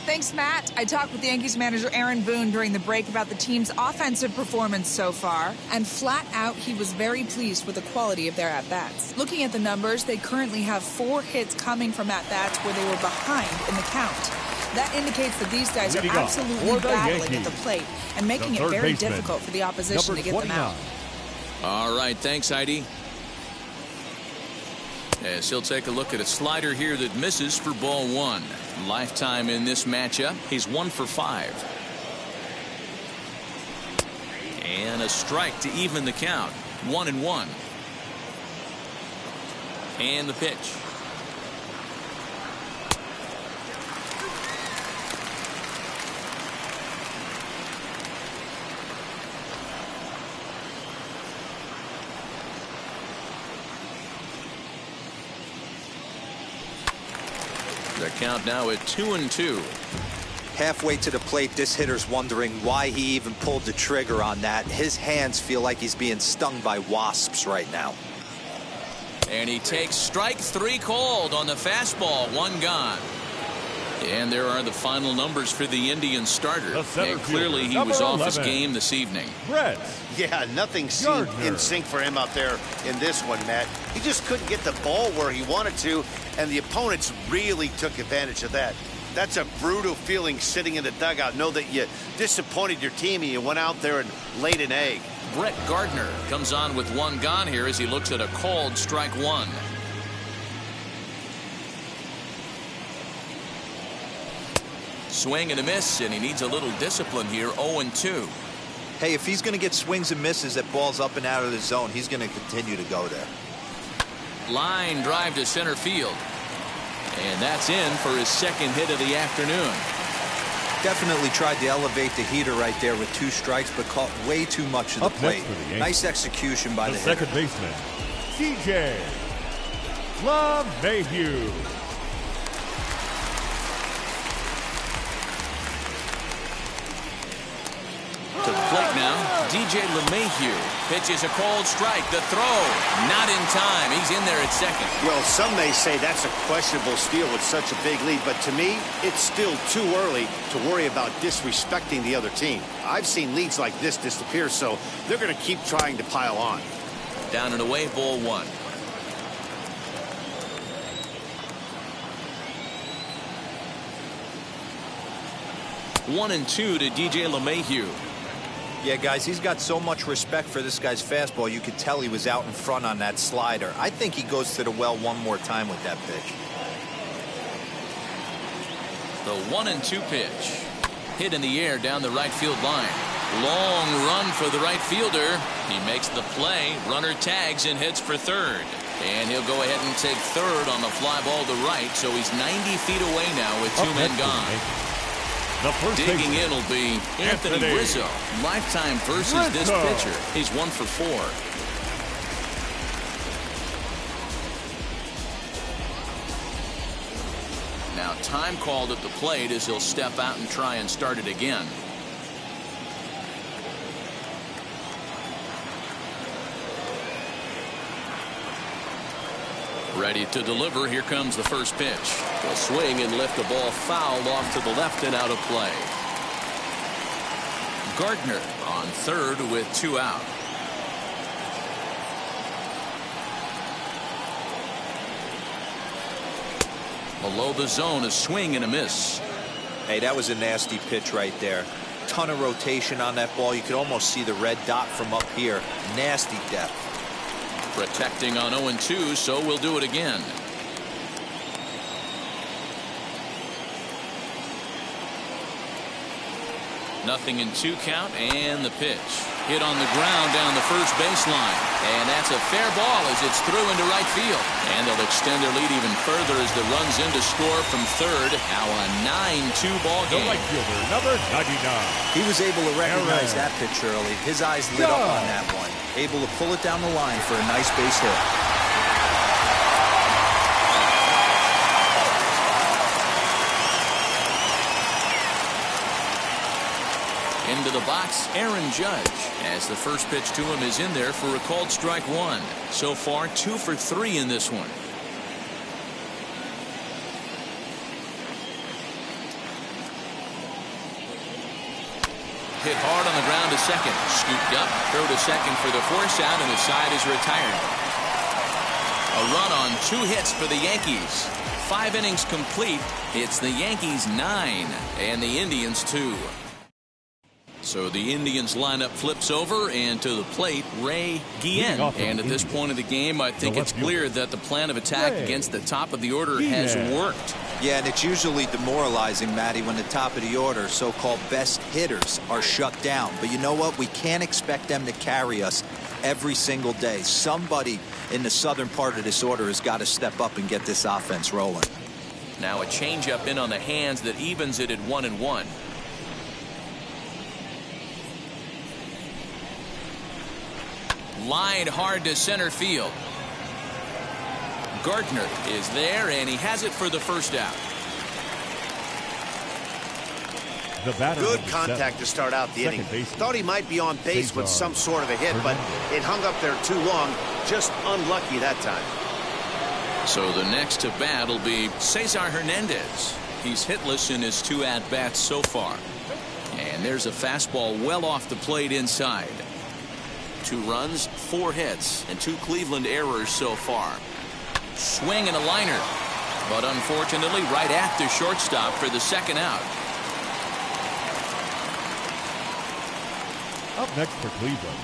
Thanks, Matt. I talked with the Yankees manager Aaron Boone during the break about the team's offensive performance so far, and flat out, he was very pleased with the quality of their at-bats. Looking at the numbers, they currently have 4 hits coming from at-bats where they were behind in the count. That indicates that these guys are absolutely battling at the plate and making it very difficult for the opposition to get them out. All right, thanks, Heidi. As he'll take a look at a slider here that misses for ball 1. Lifetime in this matchup, he's 1 for 5. And a strike to even the count, 1-1. And the pitch. The count now at 2-2. Halfway to the plate, this hitter's wondering why he even pulled the trigger on that. His hands feel like he's being stung by wasps right now. And he takes strike 3 called on the fastball, 1 gone. And there are the final numbers for the Indian starter. And clearly he was off his game this evening. Yeah, nothing seemed in sync for him out there in this one, Matt. He just couldn't get the ball where he wanted to, and the opponents really took advantage of that. That's a brutal feeling sitting in the dugout. Know that you disappointed your team and you went out there and laid an egg. Brett Gardner comes on with one gone here as he looks at a called strike one. Swing and a miss, and he needs a little discipline here. 0-2. Hey, if he's going to get swings and misses at balls up and out of the zone, he's going to continue to go there. Line drive to center field. And that's in for his second hit of the afternoon. Definitely tried to elevate the heater right there with 2 strikes, but caught way too much of the plate. Nice execution by the hitter. Second baseman, DJ LeMahieu. To the plate now, DJ LeMahieu pitches a called strike. The throw, not in time. He's in there at second. Well, some may say that's a questionable steal with such a big lead, but to me, it's still too early to worry about disrespecting the other team. I've seen leads like this disappear, so they're going to keep trying to pile on. Down and away, ball 1. One and 2 to DJ LeMahieu. Yeah, guys, he's got so much respect for this guy's fastball. You could tell he was out in front on that slider. I think he goes to the well one more time with that pitch. The 1-2 pitch. Hit in the air down the right field line. Long run for the right fielder. He makes the play. Runner tags and hits for third. And he'll go ahead and take third on the fly ball to right. So he's 90 feet away now with 2 men gone. Digging in will be Anthony Rizzo. Lifetime versus this pitcher. He's 1 for 4. Now time called at the plate as he'll step out and try and start it again. Ready to deliver. Here comes the first pitch. A swing and lift the ball fouled off to the left and out of play. Gardner on third with 2 out. Below the zone, a swing and a miss. Hey, that was a nasty pitch right there. Ton of rotation on that ball. You could almost see the red dot from up here. Nasty depth. Protecting on 0-2, so we'll do it again. Nothing in 2 count, and the pitch. Hit on the ground down the first baseline. And that's a fair ball as it's through into right field. And they'll extend their lead even further as the runs in to score from third. Now a 9-2 ball game. The right fielder, number 99. He was able to recognize that pitch early. His eyes lit up on that one. Able to pull it down the line for a nice base hit. Into the box, Aaron Judge, as the first pitch to him is in there for a called strike 1. So far, 2 for 3 in this one. Hit hard on the ground to second. Scooped up, throw to second for the force out, and the side is retired. A run on 2 hits for the Yankees. 5 innings complete. It's the Yankees 9 and the Indians 2. So the Indians lineup flips over, and to the plate, Ray Guillen. And at this point of the game, I think it's clear that the plan of attack against the top of the order has worked. Yeah, and it's usually demoralizing, Matty, when the top of the order, so-called best hitters, are shut down. But you know what? We can't expect them to carry us every single day. Somebody in the southern part of this order has got to step up and get this offense rolling. Now a changeup in on the hands that evens it at 1-1. Lined hard to center field. Gardner is there, and he has it for the first out. Good contact to start out the inning. Thought he might be on base with some sort of a hit, but it hung up there too long. Just unlucky that time. So the next to bat will be Cesar Hernandez. He's hitless in his 2 at-bats so far. And there's a fastball well off the plate inside. 2 runs, 4 hits, and 2 Cleveland errors so far. Swing and a liner. but unfortunately right at the shortstop for the second out. Up next for Cleveland,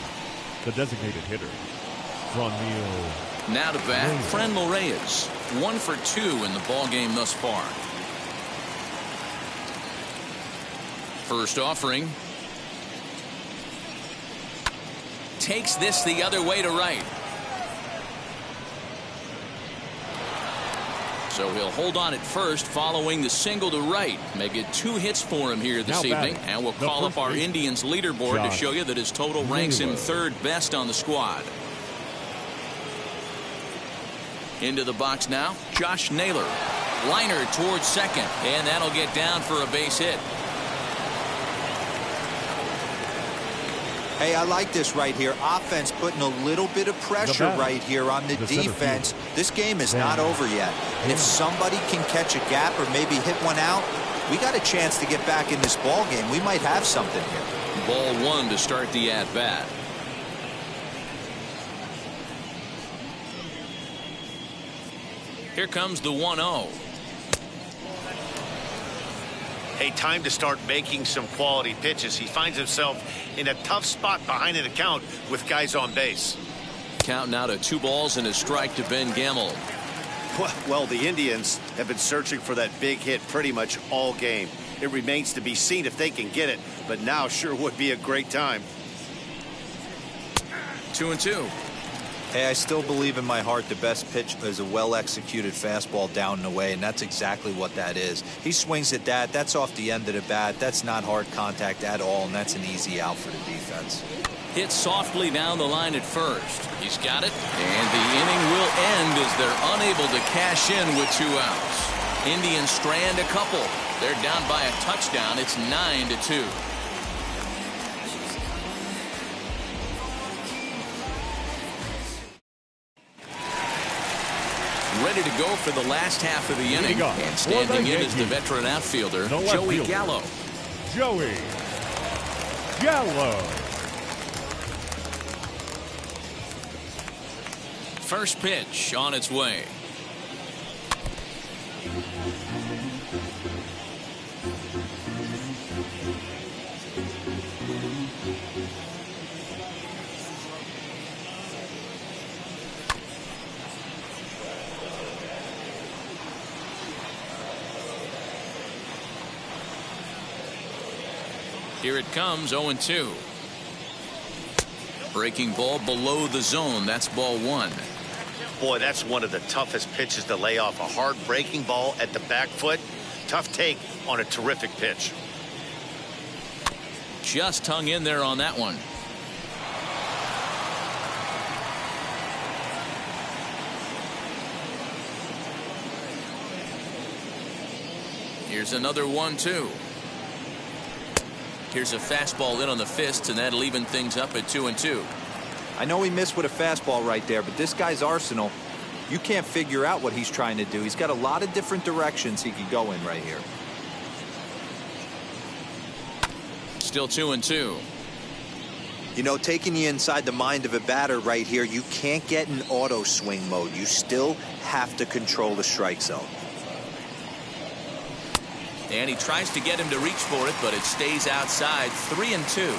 the designated hitter, Franmil. Now to bat, Franmil Reyes. 1 for 2 in the ball game thus far. First offering. Takes this the other way to right. So he'll hold on at first following the single to right. Make it 2 hits for him here this evening. And we'll call up our Indians leaderboard to show you that his total ranks him 3rd best on the squad. Into the box now, Josh Naylor. Liner towards second, and that'll get down for a base hit. Hey, I like this right here. Offense putting a little bit of pressure right here on the defense. This game is not over yet. And if somebody can catch a gap or maybe hit one out, we got a chance to get back in this ball game. We might have something here. Ball 1 to start the at-bat. Here comes the 1-0. Hey, time to start making some quality pitches. He finds himself in a tough spot behind an account with guys on base. Count now to 2 balls and a strike to Ben Gamel. Well, the Indians have been searching for that big hit pretty much all game. It remains to be seen if they can get it, but now sure would be a great time. 2-2. Hey, I still believe in my heart the best pitch is a well-executed fastball down and away, and that's exactly what that is. He swings at that. That's off the end of the bat. That's not hard contact at all, and that's an easy out for the defense. Hit softly down the line at first. He's got it, and the inning will end as they're unable to cash in with 2 outs. Indians strand a couple. They're down by a touchdown. It's 9-2. Ready to go for the last half of the inning. And standing in is the veteran outfielder, Joey Gallo. Joey Gallo. First pitch on its way. Here it comes, 0-2. Breaking ball below the zone. That's ball 1. Boy, that's one of the toughest pitches to lay off. A hard breaking ball at the back foot. Tough take on a terrific pitch. Just hung in there on that one. Here's another 1-2. Here's a fastball in on the fists, and that'll even things up at 2-2. I know he missed with a fastball right there, but this guy's arsenal, you can't figure out what he's trying to do. He's got a lot of different directions he could go in right here. Still 2-2. You know, taking you inside the mind of a batter right here, you can't get in auto swing mode. You still have to control the strike zone. And he tries to get him to reach for it, but it stays outside. 3-2.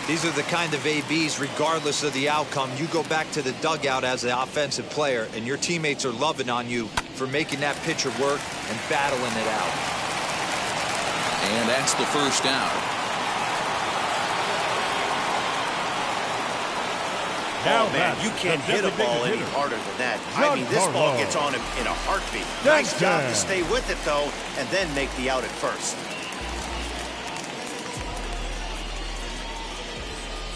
These are the kind of ABs, regardless of the outcome. You go back to the dugout as an offensive player, and your teammates are loving on you for making that pitcher work and battling it out. And that's the first out. Oh, man, you can't hit a ball any harder than that. I mean, this ball gets on him in a heartbeat. Nice job to stay with it, though, and then make the out at first.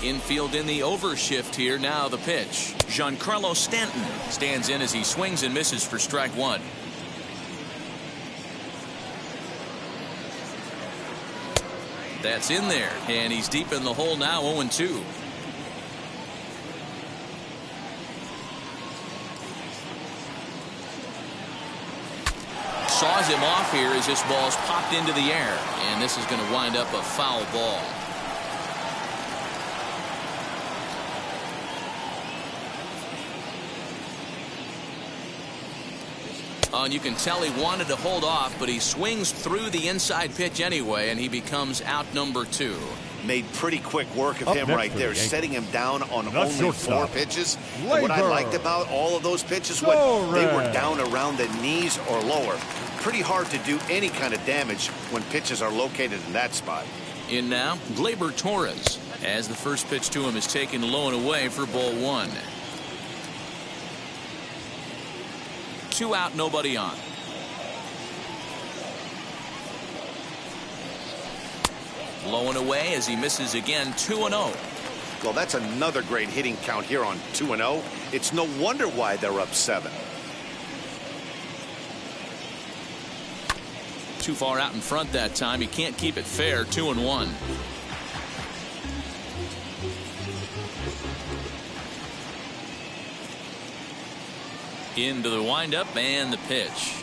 Infield in the overshift here. Now the pitch. Giancarlo Stanton stands in as he swings and misses for strike 1. That's in there, and he's deep in the hole now. 0-2. Saws him off here as this ball's popped into the air, and this is going to wind up a foul ball. Oh, and you can tell he wanted to hold off, but he swings through the inside pitch anyway, and he becomes out number 2. Made pretty quick work of him right there, setting him down on only 4 pitches. And what I liked about all of those pitches, they were down around the knees or lower. Pretty hard to do any kind of damage when pitches are located in that spot. In now, Gleyber Torres, as the first pitch to him is taken low and away for ball 1. 2 out, nobody on. Low and away as he misses again. 2-0. Well, that's another great hitting count here on 2-0. It's no wonder why they're up 7. Too far out in front that time. He can't keep it fair. 2-1. Into the windup and the pitch.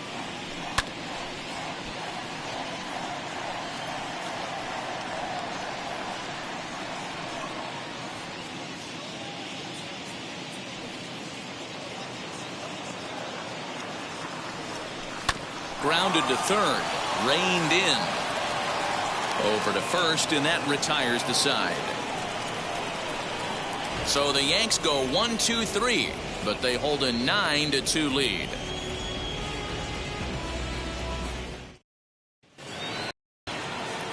Grounded to third. Reined in. Over to first, and that retires the side. So the Yanks go 1-2-3, but they hold a 9-2 lead.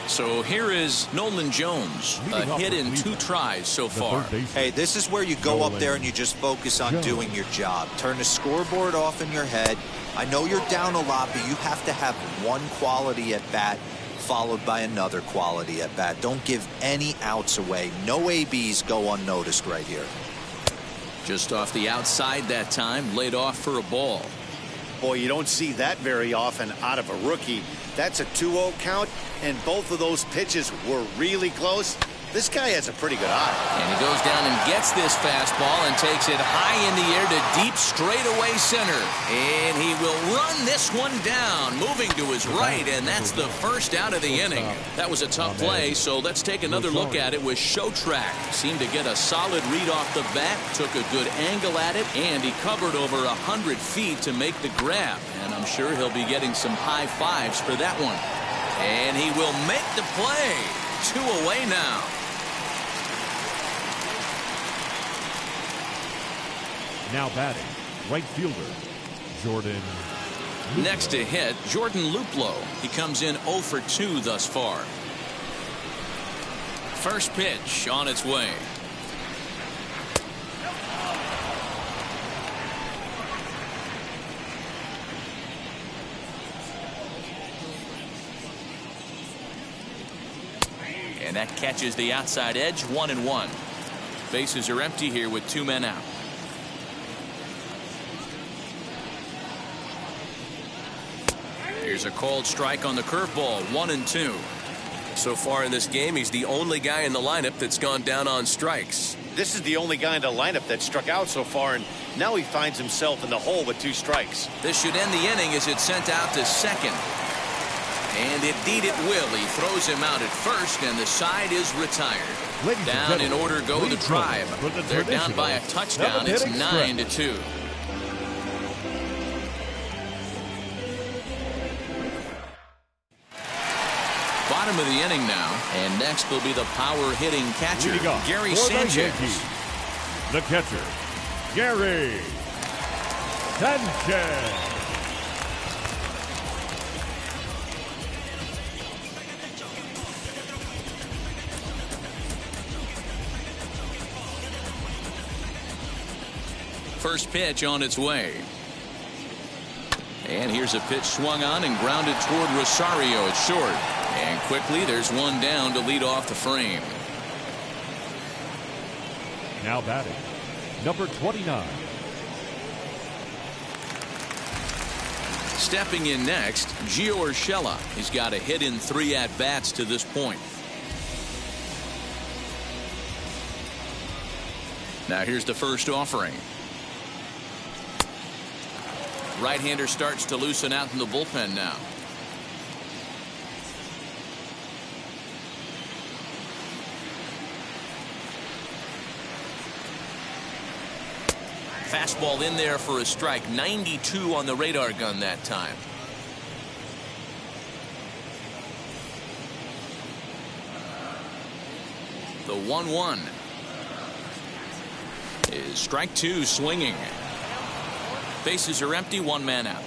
So here is Nolan Jones, a hit in 2 tries so far. Hey, this is where you go up there and you just focus on doing your job. Turn the scoreboard off in your head. I know you're down a lot, but you have to have one quality at bat followed by another quality at bat. Don't give any outs away. No ABs go unnoticed right here. Just off the outside that time, laid off for a ball. Boy, you don't see that very often out of a rookie. That's a 2-0 count, and both of those pitches were really close. This guy has a pretty good eye. And he goes down and gets this fastball and takes it high in the air to deep straightaway center. And he will run this one down, moving to his right, and that's the first out of the inning. That was a tough play, so let's take another look at it with Showtrack. Seemed to get a solid read off the bat, took a good angle at it, and he covered over 100 feet to make the grab. And I'm sure he'll be getting some high fives for that one. And he will make the play. 2 away now. Now batting, right fielder, Jordan. Next to hit, Jordan Luplow. He comes in 0 for 2 thus far. First pitch on its way. And that catches the outside edge. 1-1. Bases are empty here with 2 men out. Here's a called strike on the curveball. 1-2. So far in this game, he's the only guy in the lineup that's gone down on strikes. This is the only guy in the lineup that struck out so far, and now he finds himself in the hole with 2 strikes. This should end the inning as it's sent out to second. And indeed it will. He throws him out at first, and the side is retired. Down in order go the Tribe. They're down by a touchdown. It's 9-2. Bottom of the inning now, and next will be the power hitting catcher, Gary Sanchez. The catcher, Gary Sanchez. First pitch on its way. And here's a pitch swung on and grounded toward Rosario at short. And quickly there's one down to lead off the frame. Now batting, number 29. Stepping in next, Gio Urshela. He's got a hit in 3 at-bats to this point. Now here's the first offering. Right-hander starts to loosen out in the bullpen now. Fastball in there for a strike. 92 on the radar gun that time. The 1-1 is strike two, swinging. Bases are empty, one man out.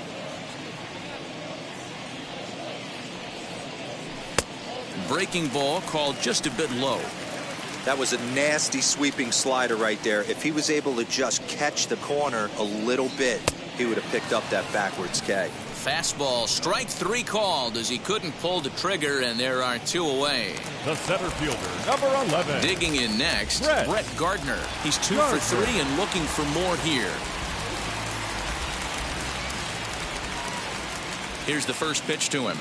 Breaking ball called just a bit low. That was a nasty sweeping slider right there. If he was able to just catch the corner a little bit, he would have picked up that backwards K. Fastball, strike three called as he couldn't pull the trigger, and there are two away. The center fielder, number 11. Digging in next, Brett Gardner. He's 2 for 3 and looking for more here. Here's the first pitch to him.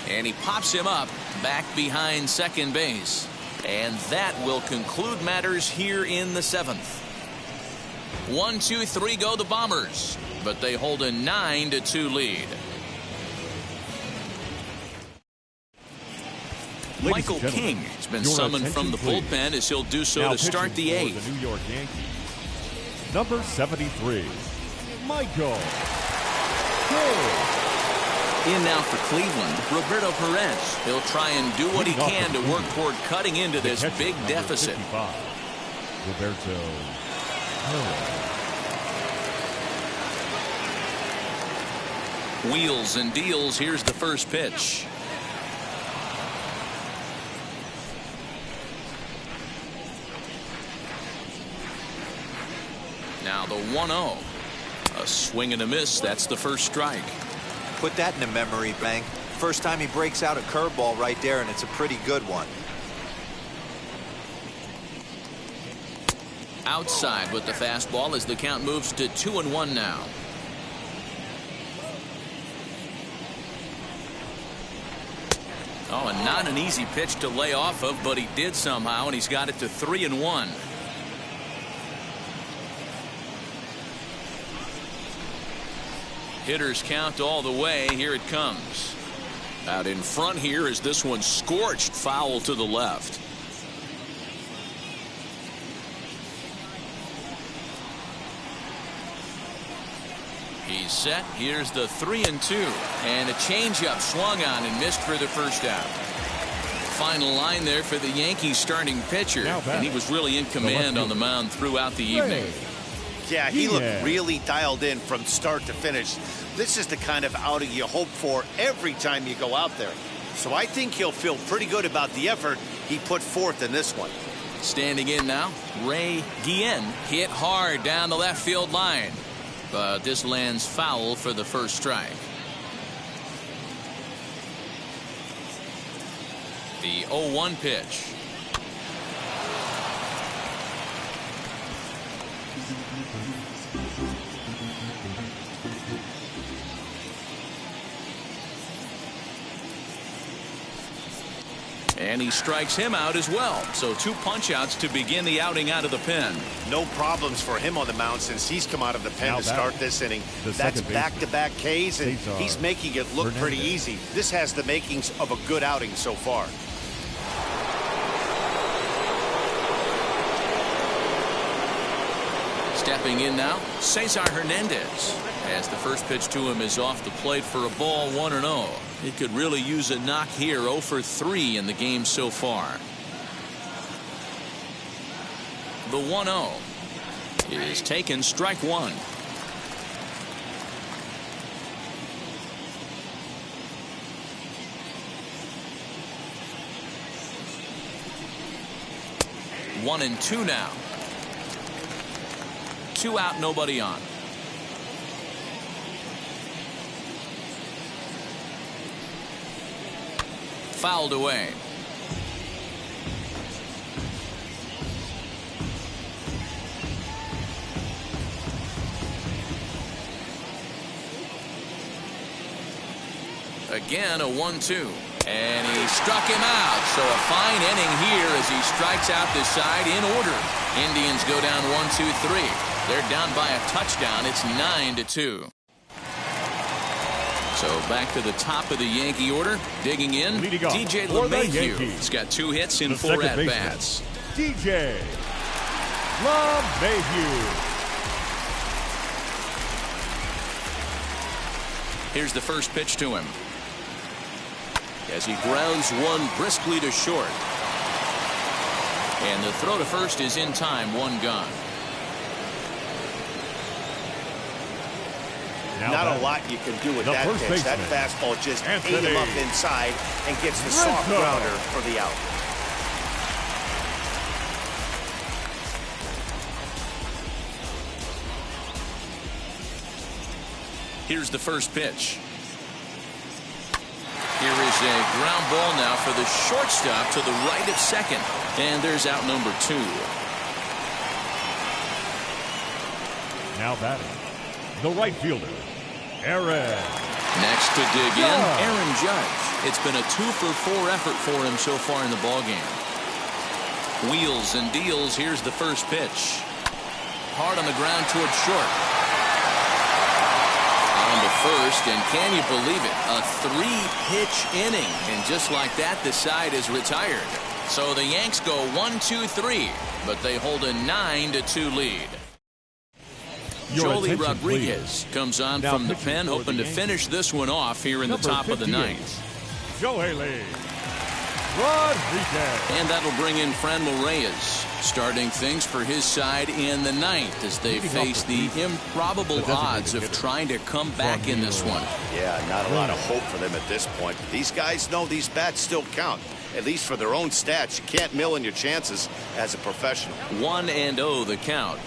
And he pops him up back behind second base. And that will conclude matters here in the 7th. 1, 2, 3 go the Bombers, but they hold a 9-2 lead. Michael King has been summoned from the bullpen as he'll do so to start the 8th. The New York Yankees, number 73, Michael King. In now for Cleveland, Roberto Perez. He'll try and do what he can to work toward cutting into this big deficit. Roberto Perez. Wheels and deals. Here's the first pitch. Now the 1-0. A swing and a miss. That's the first strike. Put that in a memory bank. First time he breaks out a curveball right there, and it's a pretty good one. Outside with the fastball as the count moves to 2-1 now. Oh, and not an easy pitch to lay off of, but he did somehow, and he's got it to 3-1. Hitters count all the way. Here it comes. Out in front here is this one scorched foul to the left. He's set. Here's the 3-2. And a changeup swung on and missed for the first out. Final line there for the Yankees starting pitcher. And he was really in command on the mound throughout the evening. Yeah, he looked really dialed in from start to finish. This is the kind of outing you hope for every time you go out there. So I think he'll feel pretty good about the effort he put forth in this one. Standing in now, Ray Guillen hit hard down the left field line. But this lands foul for the first strike. The 0-1 pitch. And he strikes him out as well. So 2 punch-outs to begin the outing out of the pen. No problems for him on the mound since he's come out of the pen to start this inning. That's back-to-back Ks, and he's making it look pretty easy. This has the makings of a good outing so far. Stepping in now, Cesar Hernandez. As the first pitch to him is off the plate for a ball, 1-0. He could really use a knock here. 0 for 3 in the game so far. The 1-0 is taken, strike one. One and two now. 2 out, nobody on. Fouled away. Again, a 1-2. And he struck him out. So a fine inning here as he strikes out this side in order. Indians go down 1-2-3. They're down by a touchdown. It's 9-2. So back to the top of the Yankee order. Digging in, DJ LeMahieu. He's got 2 hits in 4 at-bats. DJ LeMahieu. Here's the first pitch to him. As he grounds one briskly to short. And the throw to first is in time, one gone. Not a lot you can do with that pitch. That fastball just ate him up inside and gets the soft grounder for the out. Here's the first pitch. Here is a ground ball now for the shortstop to the right of second. And there's out number 2. Now batting, the right fielder, Aaron. Next to dig in, Aaron Judge. It's been a 2-for-4 effort for him so far in the ballgame. Wheels and deals. Here's the first pitch. Hard on the ground towards short. On to first, and can you believe it? A 3-pitch inning. And just like that, the side is retired. So the Yanks go 1-2-3, but they hold a 9-2 lead. Joely Rodriguez comes on from the pen, hoping to finish this one off here in the top of the 9th. Joely Rodriguez. And that'll bring in Franmil Reyes, starting things for his side in the 9th as they face the improbable odds of trying to come back in this one. Yeah, not a lot of hope for them at this point. These guys know these bats still count. At least for their own stats. You can't mill in your chances as a professional. 1-0 the count.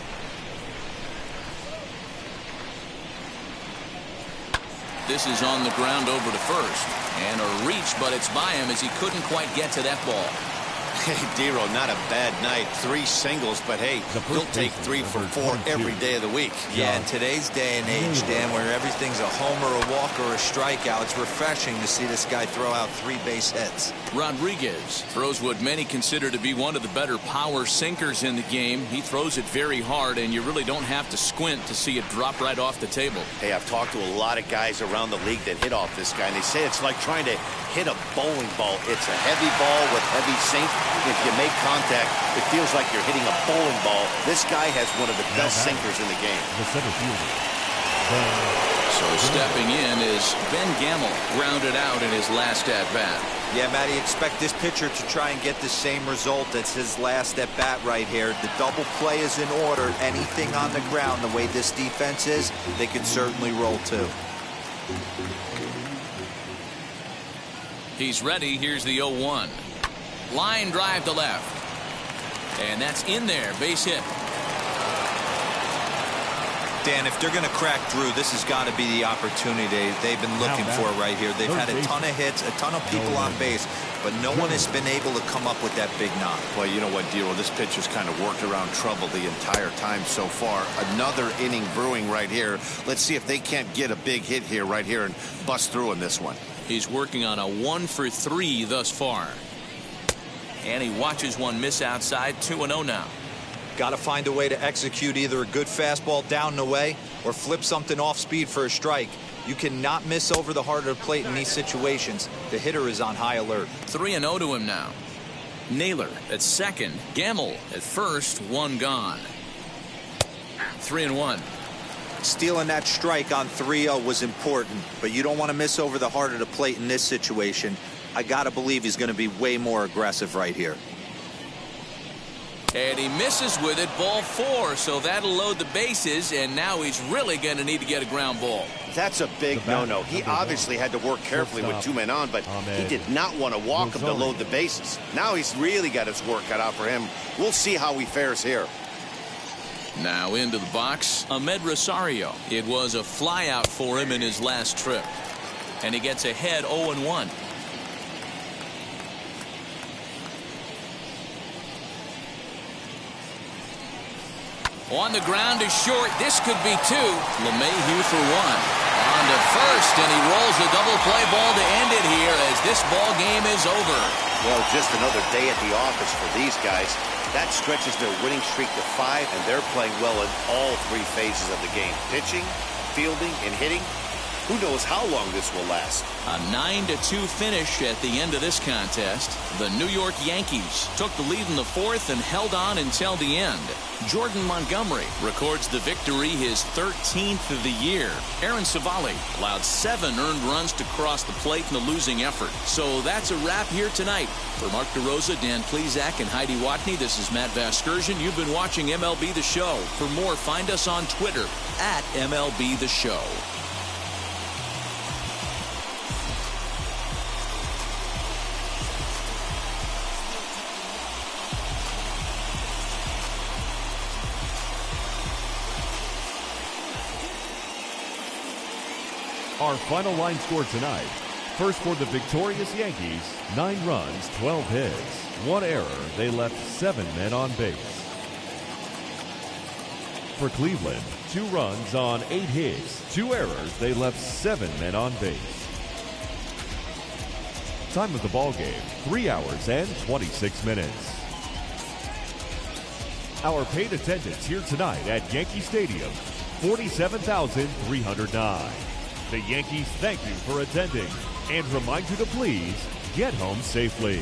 This is on the ground over to first. And a reach, but it's by him as he couldn't quite get to that ball. Hey, Dero, not a bad night. 3 singles, but hey, he'll take 3 for 4 every day of the week. Yeah, in today's day and age, Dan, where everything's a homer, a walk, or a strikeout, it's refreshing to see this guy throw out 3 base hits. Rodriguez throws what many consider to be one of the better power sinkers in the game. He throws it very hard, and you really don't have to squint to see it drop right off the table. Hey, I've talked to a lot of guys around the league that hit off this guy, and they say it's like trying to hit a bowling ball. It's a heavy ball with heavy sink. If you make contact, it feels like you're hitting a bowling ball. This guy has one of the best sinkers in the game. The center fielder. So stepping in is Ben Gamel, grounded out in his last at-bat. Yeah, Matty, expect this pitcher to try and get the same result as his last at-bat right here. The double play is in order. Anything on the ground, the way this defense is, they could certainly roll too. He's ready. Here's the 0-1. Line drive to left. And that's in there. Base hit. Dan, if they're going to crack through, this has got to be the opportunity they've been looking for right here. They've had a ton of hits, a ton of people on base, but no one has been able to come up with that big knock. Well, you know what, Dero, this pitcher's kind of worked around trouble the entire time so far. Another inning brewing right here. Let's see if they can't get a big hit here right here and bust through in this one. He's working on a 1-for-3 thus far. And he watches one miss outside. 2-0 now. Got to find a way to execute either a good fastball down and away or flip something off speed for a strike. You cannot miss over the heart of the plate in these situations. The hitter is on high alert. 3-0 to him now. Naylor at second. Gamel at first. One gone. 3-1. Stealing that strike on 3-0 was important, but you don't want to miss over the heart of the plate in this situation. I got to believe he's going to be way more aggressive right here. And he misses with it, ball 4, so that'll load the bases, and now he's really going to need to get a ground ball. That's a big no-no. He obviously had to work carefully with 2 men on, but he did not want to walk him to load the bases. Now he's really got his work cut out for him. We'll see how he fares here. Now into the box, Ahmed Rosario. It was a flyout for him in his last trip. And he gets ahead 0-1. On the ground is short. This could be 2. LeMahieu for 1. On to first, and he rolls a double play ball to end it here as this ball game is over. Well, just another day at the office for these guys. That stretches their winning streak to 5, and they're playing well in all 3 phases of the game. Pitching, fielding, and hitting. Who knows how long this will last? A 9-2 finish at the end of this contest. The New York Yankees took the lead in the fourth and held on until the end. Jordan Montgomery records the victory, his 13th of the year. Aaron Civale allowed 7 earned runs to cross the plate in the losing effort. So that's a wrap here tonight. For Mark DeRosa, Dan Plesac, and Heidi Watney, this is Matt Vasgersian. You've been watching MLB The Show. For more, find us on Twitter at MLB The Show. Our final line score tonight. First for the victorious Yankees, 9 runs, 12 hits. 1 error, they left 7 men on base. For Cleveland, 2 runs on 8 hits. 2 errors, they left 7 men on base. Time of the ball game, 3 hours and 26 minutes. Our paid attendance here tonight at Yankee Stadium, 47,309. The Yankees thank you for attending and remind you to please get home safely.